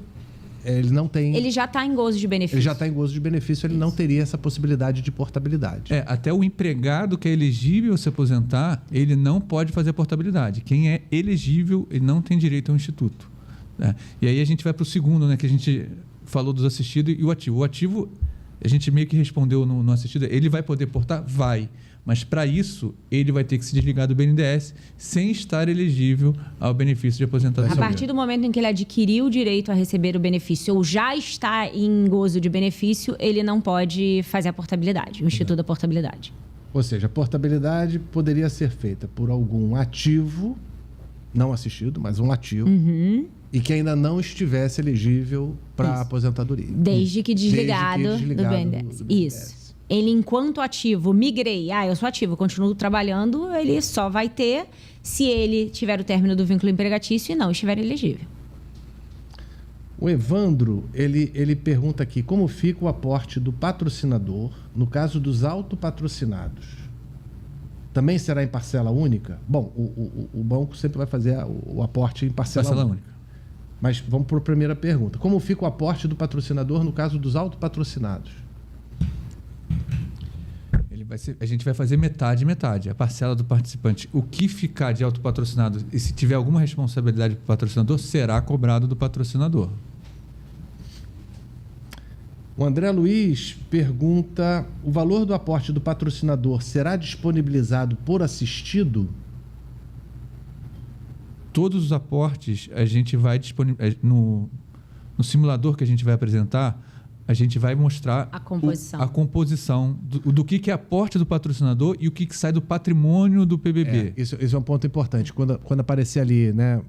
ele não tem... Ele já está em gozo de benefício. Ele já está em gozo de benefício, ele não teria essa possibilidade de portabilidade. Até o empregado que é elegível a se aposentar, ele não pode fazer a portabilidade. Quem é elegível, ele não tem direito ao instituto. Né? E aí a gente vai para o segundo, né, que a gente falou dos assistidos e o ativo. O ativo, a gente meio que respondeu no assistido, ele vai poder portar? Vai. Mas, para isso, ele vai ter que se desligar do BNDES sem estar elegível ao benefício de aposentadoria. A partir do momento em que ele adquiriu o direito a receber o benefício ou já está em gozo de benefício, ele não pode fazer a portabilidade, o Instituto da Portabilidade. Ou seja, a portabilidade poderia ser feita por algum ativo, não assistido, mas um ativo, e que ainda não estivesse elegível para a aposentadoria. Desde que desligado do BNDES. Isso. Ele, enquanto ativo, migrei. Eu sou ativo, continuo trabalhando, ele só vai ter se ele tiver o término do vínculo empregatício e não estiver elegível. O Evandro, ele pergunta aqui, como fica o aporte do patrocinador no caso dos autopatrocinados? Também será em parcela única? Bom, o banco sempre vai fazer o aporte em parcela única. Mas vamos para a primeira pergunta. Como fica o aporte do patrocinador no caso dos autopatrocinados? A gente vai fazer metade. A parcela do participante, o que ficar de autopatrocinado e se tiver alguma responsabilidade para o patrocinador, será cobrado do patrocinador. O André Luiz pergunta: o valor do aporte do patrocinador será disponibilizado por assistido? Todos os aportes a gente vai disponibilizar no simulador que a gente vai apresentar. A gente vai mostrar a composição do que é aporte do patrocinador e o que sai do patrimônio do PBB. Isso é um ponto importante. Quando aparecer ali, né?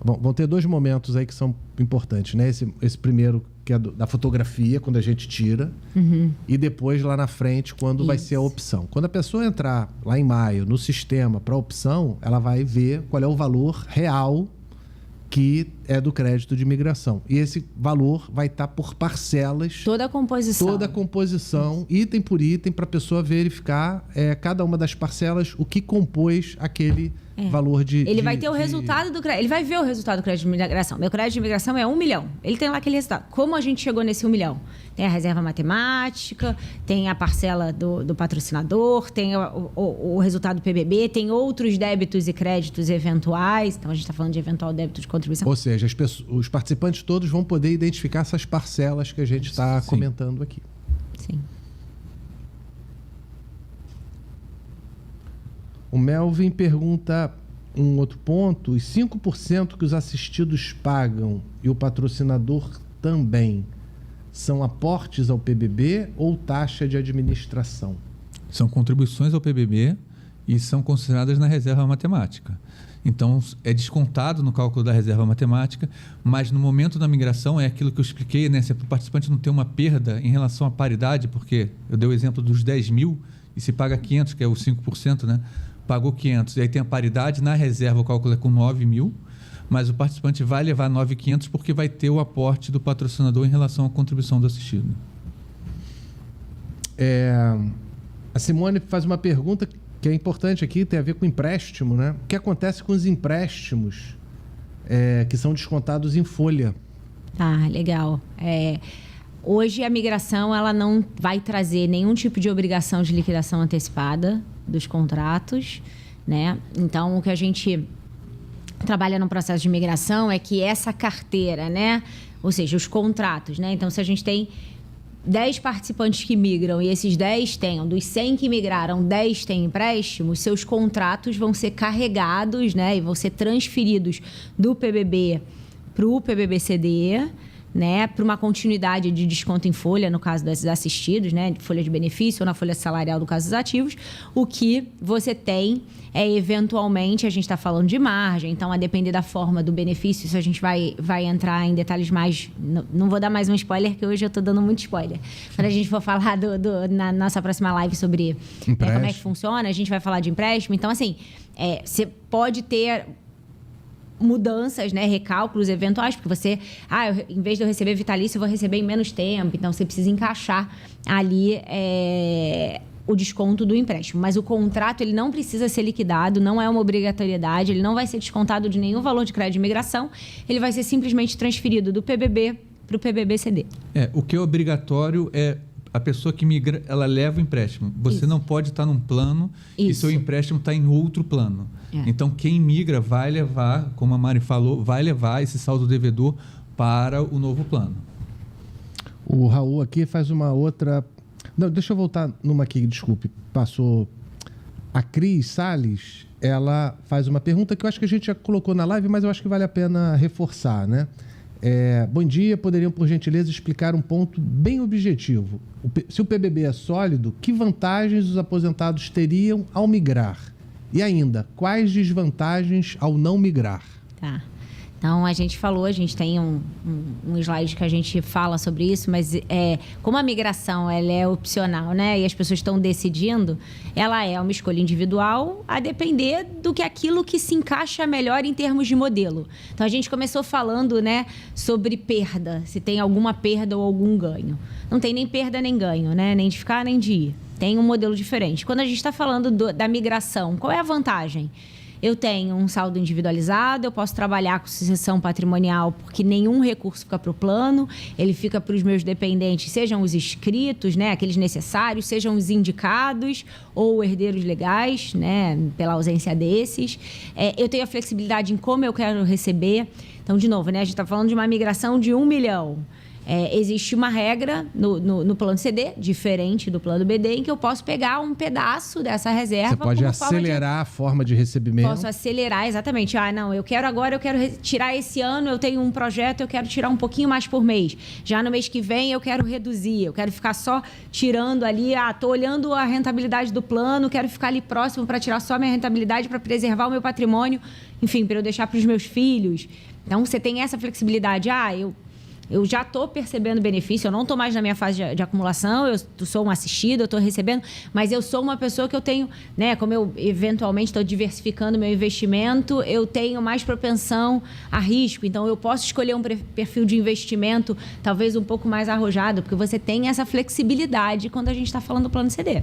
Vão ter dois momentos aí que são importantes, né? Esse primeiro, que é da fotografia, quando a gente tira, e depois lá na frente, quando vai ser a opção. Quando a pessoa entrar lá em maio no sistema para a opção, ela vai ver qual é o valor real que é do crédito de imigração. E esse valor vai estar por parcelas. Toda a composição, item por item, para a pessoa verificar cada uma das parcelas, o que compôs aquele valor de... Ele vai ter o resultado do crédito. Ele vai ver o resultado do crédito de imigração. Meu crédito de imigração é 1 milhão. Ele tem lá aquele resultado. Como a gente chegou nesse 1 milhão? Tem a reserva matemática, tem a parcela do patrocinador, tem o resultado do PBB, tem outros débitos e créditos eventuais. Então, a gente está falando de eventual débito de contribuição. Ou seja, os participantes todos vão poder identificar essas parcelas que a gente está comentando aqui. Sim. O Melvin pergunta um outro ponto: os 5% que os assistidos pagam e o patrocinador também são aportes ao PBB ou taxa de administração? São contribuições ao PBB e são consideradas na reserva matemática. Então, é descontado no cálculo da reserva matemática, mas no momento da migração é aquilo que eu expliquei, né? Se o participante não tem uma perda em relação à paridade, porque eu dei o exemplo dos 10 mil e se paga 500, que é os 5%, né? Pagou 500, e aí tem a paridade, na reserva o cálculo é com 9 mil, mas o participante vai levar 9.500 porque vai ter o aporte do patrocinador em relação à contribuição do assistido. A Simone faz uma pergunta que é importante aqui, tem a ver com empréstimo, né? O que acontece com os empréstimos que são descontados em folha? Ah, legal. Hoje a migração ela não vai trazer nenhum tipo de obrigação de liquidação antecipada dos contratos, né? Então, o que a gente trabalha no processo de migração é que essa carteira, né? Ou seja, os contratos, né? Então, se a gente tem 10 participantes que migram e esses 10 tenham, dos 100 que migraram, 10 têm empréstimos, seus contratos vão ser carregados, né? E vão ser transferidos do PBB para o PBB-CD, né, para uma continuidade de desconto em folha, no caso dos assistidos, né, de folha de benefício ou na folha salarial do caso dos ativos. O que você tem eventualmente, a gente está falando de margem, então, a depender da forma do benefício, isso a gente vai entrar em detalhes mais... Não vou dar mais um spoiler, que hoje eu estou dando muito spoiler. Quando a gente for falar na nossa próxima live sobre como é que funciona, a gente vai falar de empréstimo. Então, assim, você pode ter mudanças, né, recálculos eventuais, porque você, em vez de eu receber vitalício, eu vou receber em menos tempo, então você precisa encaixar ali o desconto do empréstimo. Mas o contrato, ele não precisa ser liquidado, não é uma obrigatoriedade, ele não vai ser descontado de nenhum valor de crédito de imigração, ele vai ser simplesmente transferido do PBB para o PBB-CD. O que é obrigatório é a pessoa que migra, ela leva o empréstimo. Você não pode estar num plano e seu empréstimo está em outro plano. Então, quem migra vai levar, como a Mari falou, vai levar esse saldo devedor para o novo plano. O Raul aqui faz uma outra... Não, deixa eu voltar numa aqui, desculpe. Passou a Cris Salles, ela faz uma pergunta que eu acho que a gente já colocou na live, mas eu acho que vale a pena reforçar, né? Bom dia, poderiam, por gentileza, explicar um ponto bem objetivo. Se o PBB é sólido, que vantagens os aposentados teriam ao migrar? E ainda, quais desvantagens ao não migrar? Tá. Então, a gente tem um slide que a gente fala sobre isso, mas como a migração ela é opcional, né? E as pessoas estão decidindo, ela é uma escolha individual a depender do que aquilo que se encaixa melhor em termos de modelo. Então, a gente começou falando, né, sobre perda, se tem alguma perda ou algum ganho. Não tem nem perda nem ganho, né? Nem de ficar nem de ir. Tem um modelo diferente. Quando a gente está falando da migração, qual é a vantagem? Eu tenho um saldo individualizado, eu posso trabalhar com sucessão patrimonial porque nenhum recurso fica para o plano, ele fica para os meus dependentes, sejam os inscritos, né, aqueles necessários, sejam os indicados ou herdeiros legais, né, pela ausência desses. Eu tenho a flexibilidade em como eu quero receber. Então, de novo, né, a gente está falando de uma migração de 1 milhão. existe uma regra no plano CD, diferente do plano BD, em que eu posso pegar um pedaço dessa reserva. Você pode acelerar a forma de recebimento. Posso acelerar, exatamente. Não, eu quero tirar esse ano, eu tenho um projeto, eu quero tirar um pouquinho mais por mês. Já no mês que vem eu quero reduzir, eu quero ficar só tirando ali, tô olhando a rentabilidade do plano, quero ficar ali próximo para tirar só a minha rentabilidade, para preservar o meu patrimônio, enfim, para eu deixar para os meus filhos. Então, você tem essa flexibilidade. Eu já estou percebendo benefício, eu não estou mais na minha fase de acumulação, eu sou uma assistida, eu estou recebendo, mas eu sou uma pessoa que eu tenho, né, como eu eventualmente estou diversificando meu investimento, eu tenho mais propensão a risco. Então, eu posso escolher um perfil de investimento talvez um pouco mais arrojado, porque você tem essa flexibilidade quando a gente está falando do plano CD.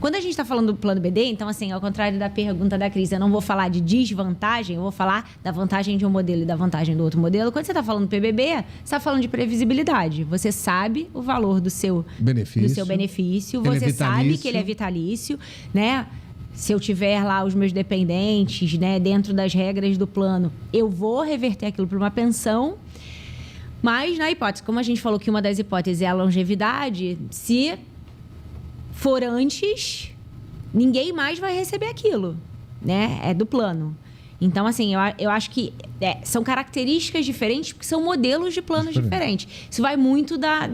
Quando a gente está falando do plano BD, então, assim, ao contrário da pergunta da Cris, eu não vou falar de desvantagem, eu vou falar da vantagem de um modelo e da vantagem do outro modelo. Quando você está falando do PBB, você está falando de previsibilidade. Você sabe o valor do seu benefício, você sabe que ele é vitalício, né? Se eu tiver lá os meus dependentes, né, dentro das regras do plano, eu vou reverter aquilo para uma pensão. Mas, na hipótese, como a gente falou que uma das hipóteses é a longevidade, se for antes, ninguém mais vai receber aquilo, né? É do plano. Então, assim, eu acho que são características diferentes, porque são modelos de planos diferentes. Isso vai muito da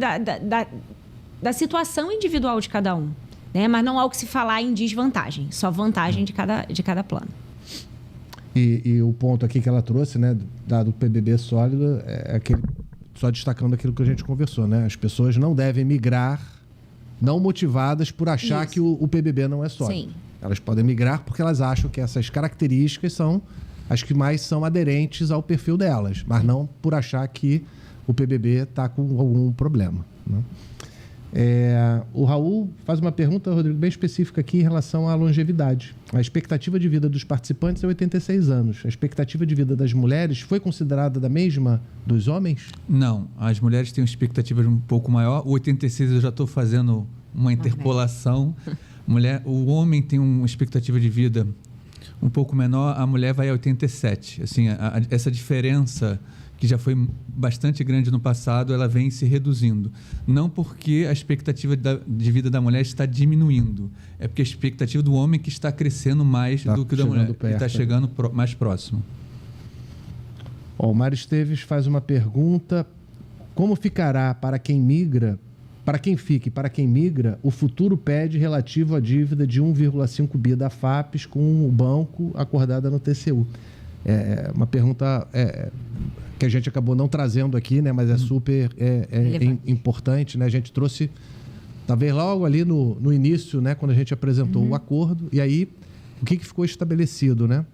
situação individual de cada um, né? Mas não há o que se falar em desvantagem, só vantagem de cada plano. E o ponto aqui que ela trouxe, né, do PBB sólido, é aquele, só destacando aquilo que a gente conversou, né? As pessoas não devem migrar não motivadas por achar que o PBB não é sólido. Sim. Elas podem migrar porque elas acham que essas características são as que mais são aderentes ao perfil delas, mas não por achar que o PBB está com algum problema, né? O Raul faz uma pergunta, Rodrigo, bem específica aqui em relação à longevidade. A expectativa de vida dos participantes é 86 anos. A expectativa de vida das mulheres foi considerada da mesma dos homens? Não. As mulheres têm uma expectativa um pouco maior. O 86 eu já estou fazendo uma interpolação. O homem tem uma expectativa de vida um pouco menor, a mulher vai a 87. Assim, essa diferença, que já foi bastante grande no passado, ela vem se reduzindo. Não porque a expectativa de vida da mulher está diminuindo, é porque a expectativa do homem que está crescendo mais do que da mulher, que está chegando mais próximo. O Mário Esteves faz uma pergunta: como ficará para quem migra, para quem fica e para quem migra, o futuro PED relativo à dívida de 1,5 bi da FAPES com o banco acordada no TCU? É uma pergunta que a gente acabou não trazendo aqui, né? Mas é super importante, né? A gente trouxe, talvez logo ali no início, né? Quando a gente apresentou o acordo. E aí, o que ficou estabelecido, né?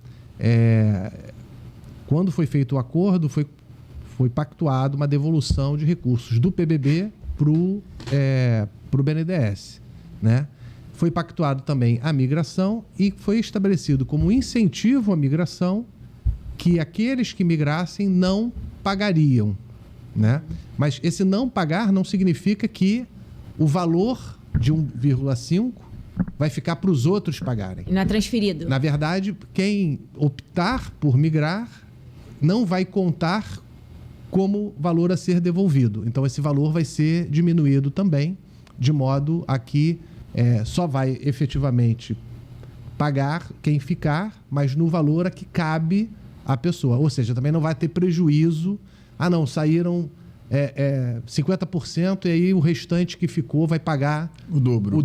Quando foi feito o acordo, foi pactuado uma devolução de recursos do PBB para o BNDES, né? Foi pactuado também a migração e foi estabelecido como incentivo à migração que aqueles que migrassem não pagariam, né? Mas esse não pagar não significa que o valor de 1,5 vai ficar para os outros pagarem. Não é transferido. Na verdade, quem optar por migrar não vai contar como valor a ser devolvido. Então, esse valor vai ser diminuído também, de modo a que só vai efetivamente pagar quem ficar, mas no valor a que cabe a pessoa. Ou seja, também não vai ter prejuízo. Não, saíram 50% e aí o restante que ficou vai pagar o dobro.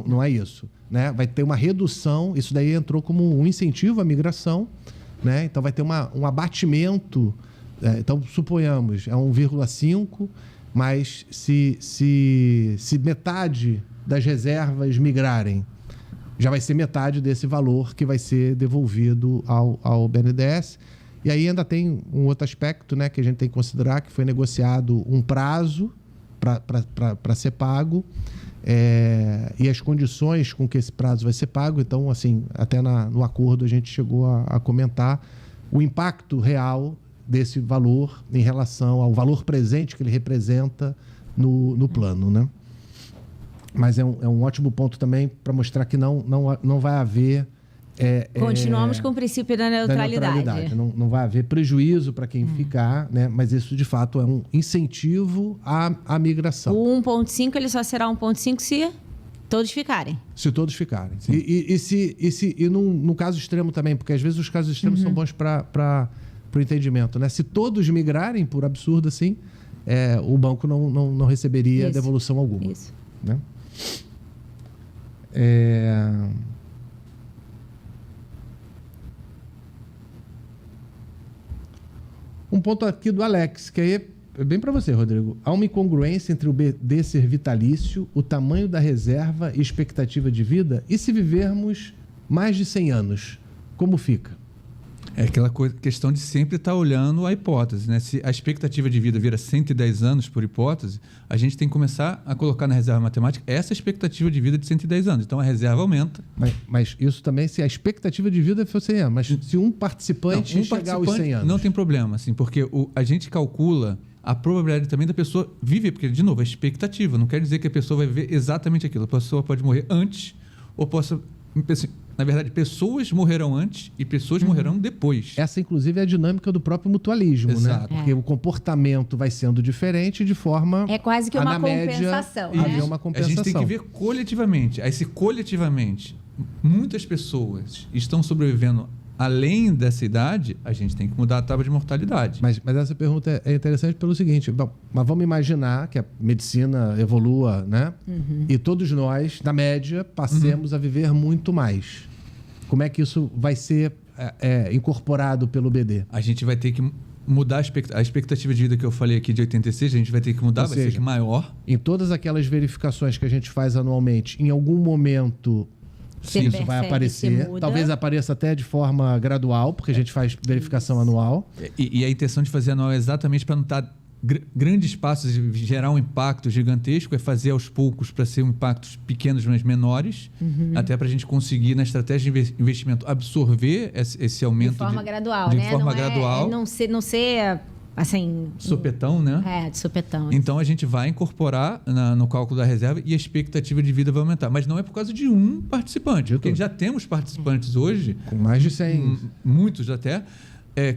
Não é isso, né? Vai ter uma redução. Isso daí entrou como um incentivo à migração, né? Então vai ter um abatimento. Então, suponhamos, é 1,5, mas se metade das reservas migrarem, já vai ser metade desse valor que vai ser devolvido ao BNDES. E aí ainda tem um outro aspecto, né, que a gente tem que considerar, que foi negociado um prazo para ser pago e as condições com que esse prazo vai ser pago. Então, assim, até no acordo a gente chegou a comentar o impacto real desse valor em relação ao valor presente que ele representa no plano, né? Mas é um ótimo ponto também para mostrar que não vai haver Continuamos com o princípio da neutralidade. Não vai haver prejuízo para quem ficar, né? Mas isso, de fato, é um incentivo à migração. O 1,5 ele só será 1,5 se todos ficarem. Se todos ficarem. E num caso extremo também, porque às vezes os casos extremos são bons para o entendimento, né? Se todos migrarem, por absurdo assim, o banco não receberia devolução alguma. Isso. Né? Um ponto aqui do Alex, que aí é bem para você, Rodrigo. Há uma incongruência entre o BD ser vitalício, o tamanho da reserva e expectativa de vida? E se vivermos mais de 100 anos, como fica? É aquela questão de sempre estar olhando a hipótese, né? Se a expectativa de vida vira 110 anos por hipótese, a gente tem que começar a colocar na reserva matemática essa expectativa de vida de 110 anos. Então, a reserva aumenta. Mas isso também, se a expectativa de vida for 100 anos. Mas se um participante chegar aos 100 anos... Não tem problema, assim, porque a gente calcula a probabilidade também da pessoa viver, porque, de novo, é expectativa. Não quer dizer que a pessoa vai viver exatamente aquilo. A pessoa pode morrer antes ou possa... Na verdade, pessoas morrerão antes e pessoas morrerão depois. Essa, inclusive, é a dinâmica do próprio mutualismo, Exato. né? Porque o comportamento vai sendo diferente de forma... É quase que uma compensação. Média, haver uma compensação. A gente tem que ver coletivamente. Aí, se coletivamente muitas pessoas estão sobrevivendo além dessa idade, a gente tem que mudar a tábua de mortalidade. Mas essa pergunta é interessante pelo seguinte, mas vamos imaginar que a medicina evolua, né? E todos nós, na média, passemos a viver muito mais. Como é que isso vai ser incorporado pelo BD? A gente vai ter que mudar a expectativa de vida que eu falei aqui de 86, a gente vai ter que mudar, vai ser maior. Em todas aquelas verificações que a gente faz anualmente, em algum momento... Sim, isso vai aparecer. Talvez apareça até de forma gradual, porque a gente faz verificação anual. E a intenção de fazer anual é exatamente para não estar grandes passos e gerar um impacto gigantesco, é fazer aos poucos para ser impactos pequenos, mas menores, até para a gente conseguir, na estratégia de investimento, absorver esse aumento. De forma gradual, de né? forma gradual. Não ser assim... Sopetão, né? De sopetão. Então, a gente vai incorporar no cálculo da reserva e a expectativa de vida vai aumentar. Mas não é por causa de um participante, porque já temos participantes hoje... Com mais de 100. Muitos até,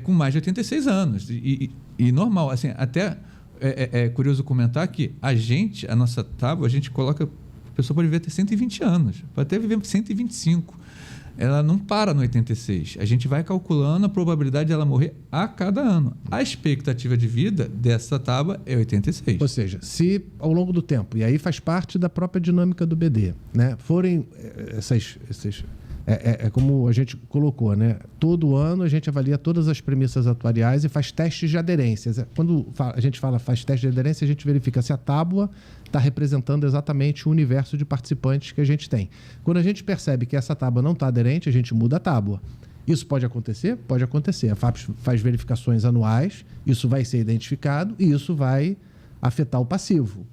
com mais de 86 anos. E normal, assim, até é curioso comentar que a nossa tábua, a gente coloca... A pessoa pode viver até 120 anos, pode até viver 125. Ela não para no 86. A gente vai calculando a probabilidade de ela morrer a cada ano. A expectativa de vida dessa tábua é 86. Ou seja, se ao longo do tempo, e aí faz parte da própria dinâmica do BD, né, forem essas... como a gente colocou, né? Todo ano a gente avalia todas as premissas atuariais e faz testes de aderência. Quando a gente faz teste de aderência, a gente verifica se a tábua está representando exatamente o universo de participantes que a gente tem. Quando a gente percebe que essa tábua não está aderente, a gente muda a tábua. Isso pode acontecer? Pode acontecer. A FAPES faz verificações anuais, isso vai ser identificado e isso vai afetar o passivo.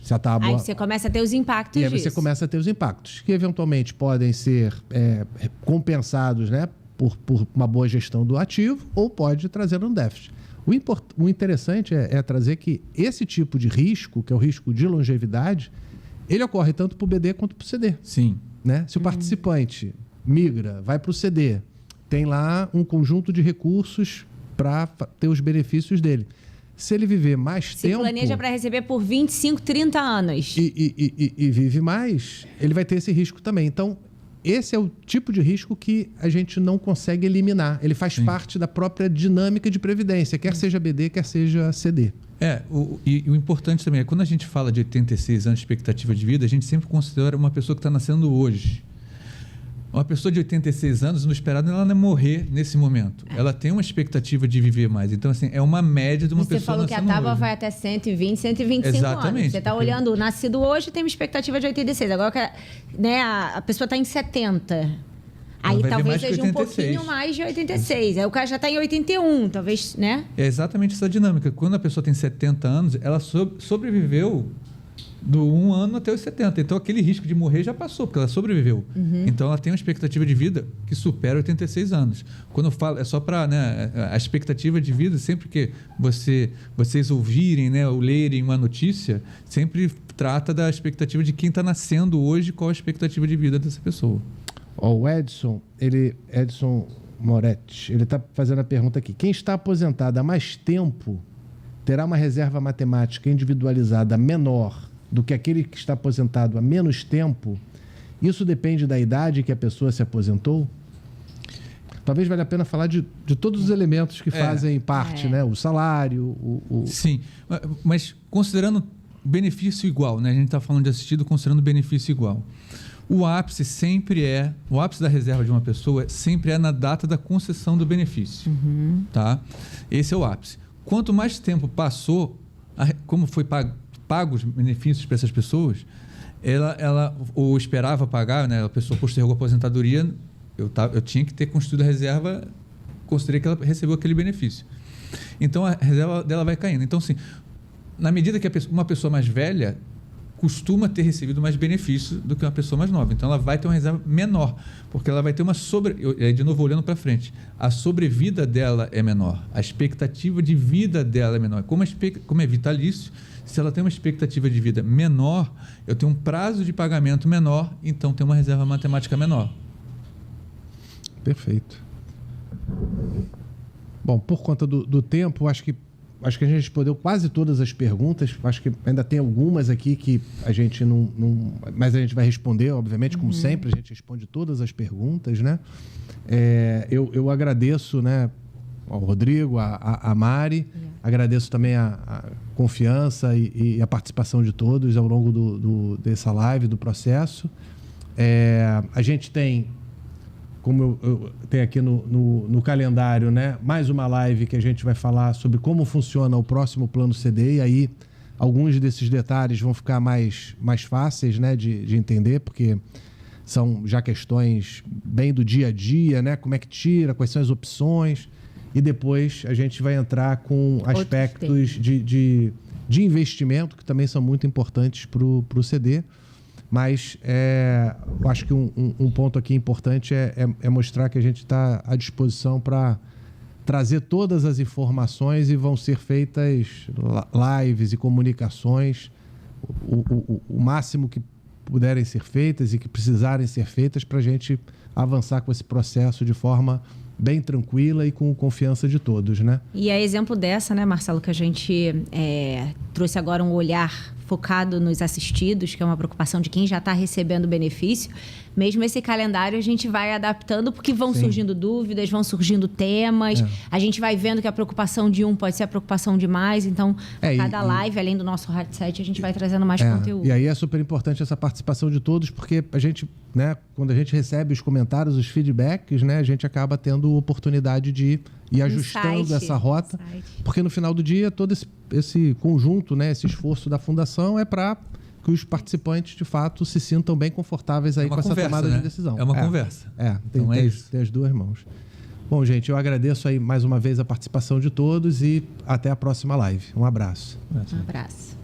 Se a tábua... Aí você começa a ter os impactos disso. E aí você começa a ter os impactos, que eventualmente podem ser compensados, né, por uma boa gestão do ativo ou pode trazer um déficit. O interessante é trazer que esse tipo de risco, que é o risco de longevidade, ele ocorre tanto para o BD quanto para o CD. Sim. Né? Se o participante migra, vai para o CD, tem lá um conjunto de recursos para ter os benefícios dele. Se ele viver mais tempo... Se planeja para receber por 25, 30 anos. E vive mais, ele vai ter esse risco também. Então, esse é o tipo de risco que a gente não consegue eliminar. Ele faz parte da própria dinâmica de previdência, quer seja BD, quer seja CD. O importante também é, quando a gente fala de 86 anos de expectativa de vida, a gente sempre considera uma pessoa que está nascendo hoje. Uma pessoa de 86 anos, no esperado, ela não é morrer nesse momento. Ela tem uma expectativa de viver mais. Então, assim, é uma média de uma pessoa. Você falou que a tábua vai até 120, 125 Exatamente, anos. Você está olhando, nascido hoje, tem uma expectativa de 86. Agora, né, a pessoa está em 70. Aí talvez seja um pouquinho mais de 86. Aí o cara já está em 81, talvez, né? É exatamente essa dinâmica. Quando a pessoa tem 70 anos, ela sobreviveu do 1 ano até os 70. Então, aquele risco de morrer já passou, porque ela sobreviveu. Então, ela tem uma expectativa de vida que supera 86 anos. Quando eu falo, é só para... Né, a expectativa de vida, sempre que vocês ouvirem, né, ou lerem uma notícia, sempre trata da expectativa de quem está nascendo hoje, qual a expectativa de vida dessa pessoa. Ó, o Edson Moretti, ele está fazendo a pergunta aqui. Quem está aposentado há mais tempo terá uma reserva matemática individualizada menor do que aquele que está aposentado há menos tempo? Isso depende da idade que a pessoa se aposentou? Talvez valha a pena falar de todos os elementos que fazem parte, né? O salário, Sim, mas considerando benefício igual, né? A gente está falando de assistido considerando benefício igual. O ápice da reserva de uma pessoa sempre é na data da concessão do benefício, tá? Esse é o ápice. Quanto mais tempo passou, como foi pago os benefícios para essas pessoas, ela ou esperava pagar, né? A pessoa postergou a aposentadoria, eu tinha que ter constituído a reserva, considerei que ela recebeu aquele benefício. Então, a reserva dela vai caindo. Então, assim, na medida que uma pessoa mais velha costuma ter recebido mais benefício do que uma pessoa mais nova. Então, ela vai ter uma reserva menor, porque ela vai ter de novo, olhando para frente, a sobrevida dela é menor, a expectativa de vida dela é menor. Como é vitalício, se ela tem uma expectativa de vida menor, eu tenho um prazo de pagamento menor, então tem uma reserva matemática menor. Perfeito. Bom, por conta do tempo, acho que a gente respondeu quase todas as perguntas. Acho que ainda tem algumas aqui que a gente não... Mas a gente vai responder, obviamente, como sempre. A gente responde todas as perguntas, né? Eu agradeço, né, ao Rodrigo, a Mari. Agradeço também a confiança e a participação de todos ao longo dessa live, do processo. A gente tem... Como eu tenho aqui no calendário, né? Mais uma live que a gente vai falar sobre como funciona o próximo plano CD. E aí, alguns desses detalhes vão ficar mais fáceis, né, de entender, porque são já questões bem do dia a dia, né? Como é que tira, quais são as opções. E depois a gente vai entrar com aspectos de investimento, que também são muito importantes para o CD. Mas eu acho que um ponto aqui importante é mostrar que a gente está à disposição para trazer todas as informações, e vão ser feitas lives e comunicações o máximo que puderem ser feitas e que precisarem ser feitas para a gente avançar com esse processo de forma bem tranquila e com confiança de todos, né? E é exemplo dessa, né, Marcelo, que a gente trouxe agora um olhar focado nos assistidos, que é uma preocupação de quem já está recebendo benefício. Mesmo esse calendário a gente vai adaptando, porque vão surgindo dúvidas, vão surgindo temas. A gente vai vendo que a preocupação de um pode ser a preocupação de mais. Então, cada live, além do nosso headset, a gente vai trazendo mais conteúdo. E aí é super importante essa participação de todos, porque a gente, né, quando a gente recebe os comentários, os feedbacks, né, a gente acaba tendo oportunidade de ir ajustando essa rota. Porque no final do dia, todo esse conjunto, né, esse esforço da Fundação é para que os participantes, de fato, se sintam bem confortáveis aí com essa tomada de decisão. É uma conversa. Tem as duas mãos. Bom, gente, eu agradeço aí mais uma vez a participação de todos e até a próxima live. Um abraço. Um abraço.